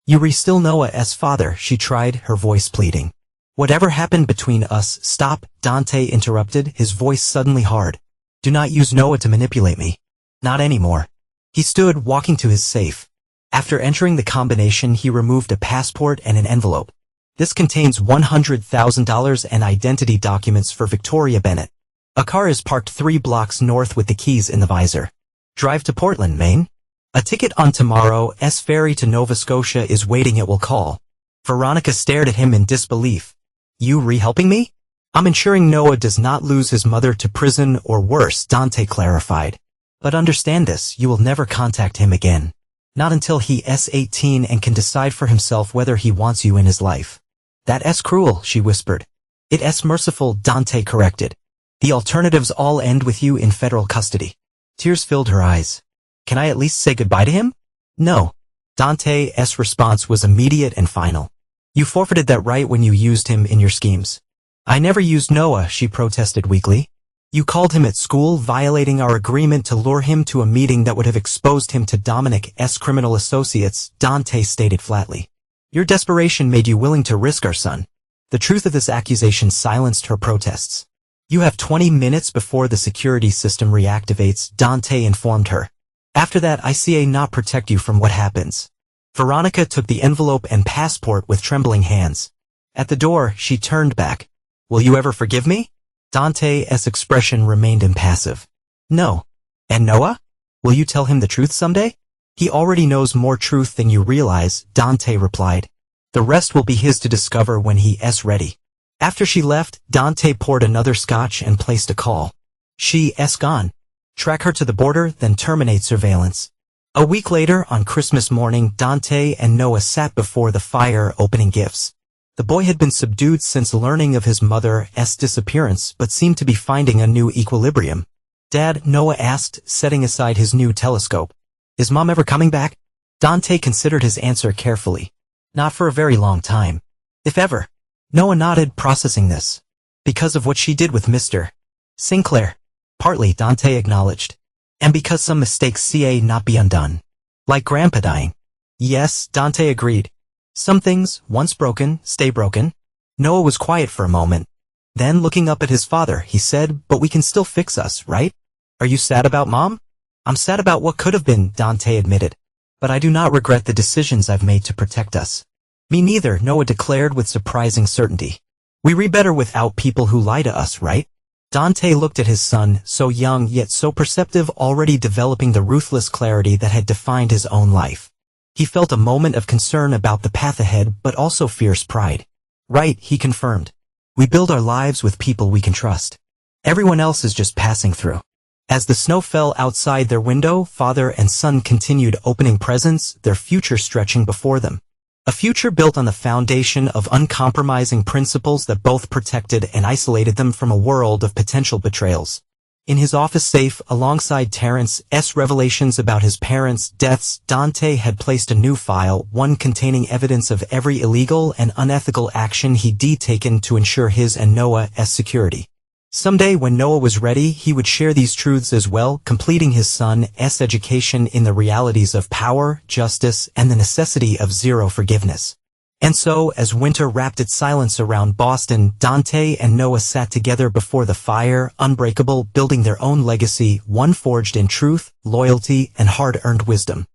You were still Noah's father, she tried, her voice pleading. Whatever happened between us, stop, Dante interrupted, his voice suddenly hard. Do not use Noah to manipulate me. Not anymore. He stood, walking to his safe. After entering the combination, he removed a passport and an envelope. This contains $100,000 and identity documents for Victoria Bennett. A car is parked 3 blocks north with the keys in the visor. Drive to Portland, Maine. A ticket on tomorrow's ferry to Nova Scotia is waiting, it will call. Veronica stared at him in disbelief. You helping me? I'm ensuring Noah does not lose his mother to prison or worse, Dante clarified. But understand this, you will never contact him again. Not until he's 18 and can decide for himself whether he wants you in his life. That's cruel, she whispered. It's merciful, Dante corrected. The alternatives all end with you in federal custody. Tears filled her eyes. Can I at least say goodbye to him? No. Dante's response was immediate and final. You forfeited that right when you used him in your schemes. I never used Noah, she protested weakly. You called him at school, violating our agreement to lure him to a meeting that would have exposed him to Dominic's criminal associates, Dante stated flatly. Your desperation made you willing to risk our son. The truth of this accusation silenced her protests. You have 20 minutes before the security system reactivates, Dante informed her. After that, ICA not protect you from what happens. Veronica took the envelope and passport with trembling hands. At the door, she turned back. Will you ever forgive me? Dante's expression remained impassive. No. And Noah? Will you tell him the truth someday? He already knows more truth than you realize, Dante replied. The rest will be his to discover when he's ready. After she left, Dante poured another scotch and placed a call. She's gone. Track her to the border, then terminate surveillance. A week later, on Christmas morning, Dante and Noah sat before the fire opening gifts. The boy had been subdued since learning of his mother's disappearance, but seemed to be finding a new equilibrium. Dad, Noah asked, setting aside his new telescope. Is Mom ever coming back? Dante considered his answer carefully. Not for a very long time. If ever. Noah nodded, processing this. Because of what she did with Mr. Sinclair. Partly, Dante acknowledged. And because some mistakes not be undone. Like Grandpa dying. Yes, Dante agreed. Some things, once broken, stay broken. Noah was quiet for a moment. Then, looking up at his father, he said, but we can still fix us, right? Are you sad about Mom? I'm sad about what could have been, Dante admitted. But I do not regret the decisions I've made to protect us. Me neither, Noah declared with surprising certainty. We read better without people who lie to us, right? Dante looked at his son, so young yet so perceptive, already developing the ruthless clarity that had defined his own life. He felt a moment of concern about the path ahead, but also fierce pride. Right, he confirmed. We build our lives with people we can trust. Everyone else is just passing through. As the snow fell outside their window, father and son continued opening presents, their future stretching before them. A future built on the foundation of uncompromising principles that both protected and isolated them from a world of potential betrayals. In his office safe, alongside Terrence's revelations about his parents' deaths, Dante had placed a new file, one containing evidence of every illegal and unethical action he'd taken to ensure his and Noah's security. Someday when Noah was ready, he would share these truths as well, completing his son's education in the realities of power, justice, and the necessity of zero forgiveness. And so, as winter wrapped its silence around Boston, Dante and Noah sat together before the fire, unbreakable, building their own legacy, one forged in truth, loyalty, and hard-earned wisdom.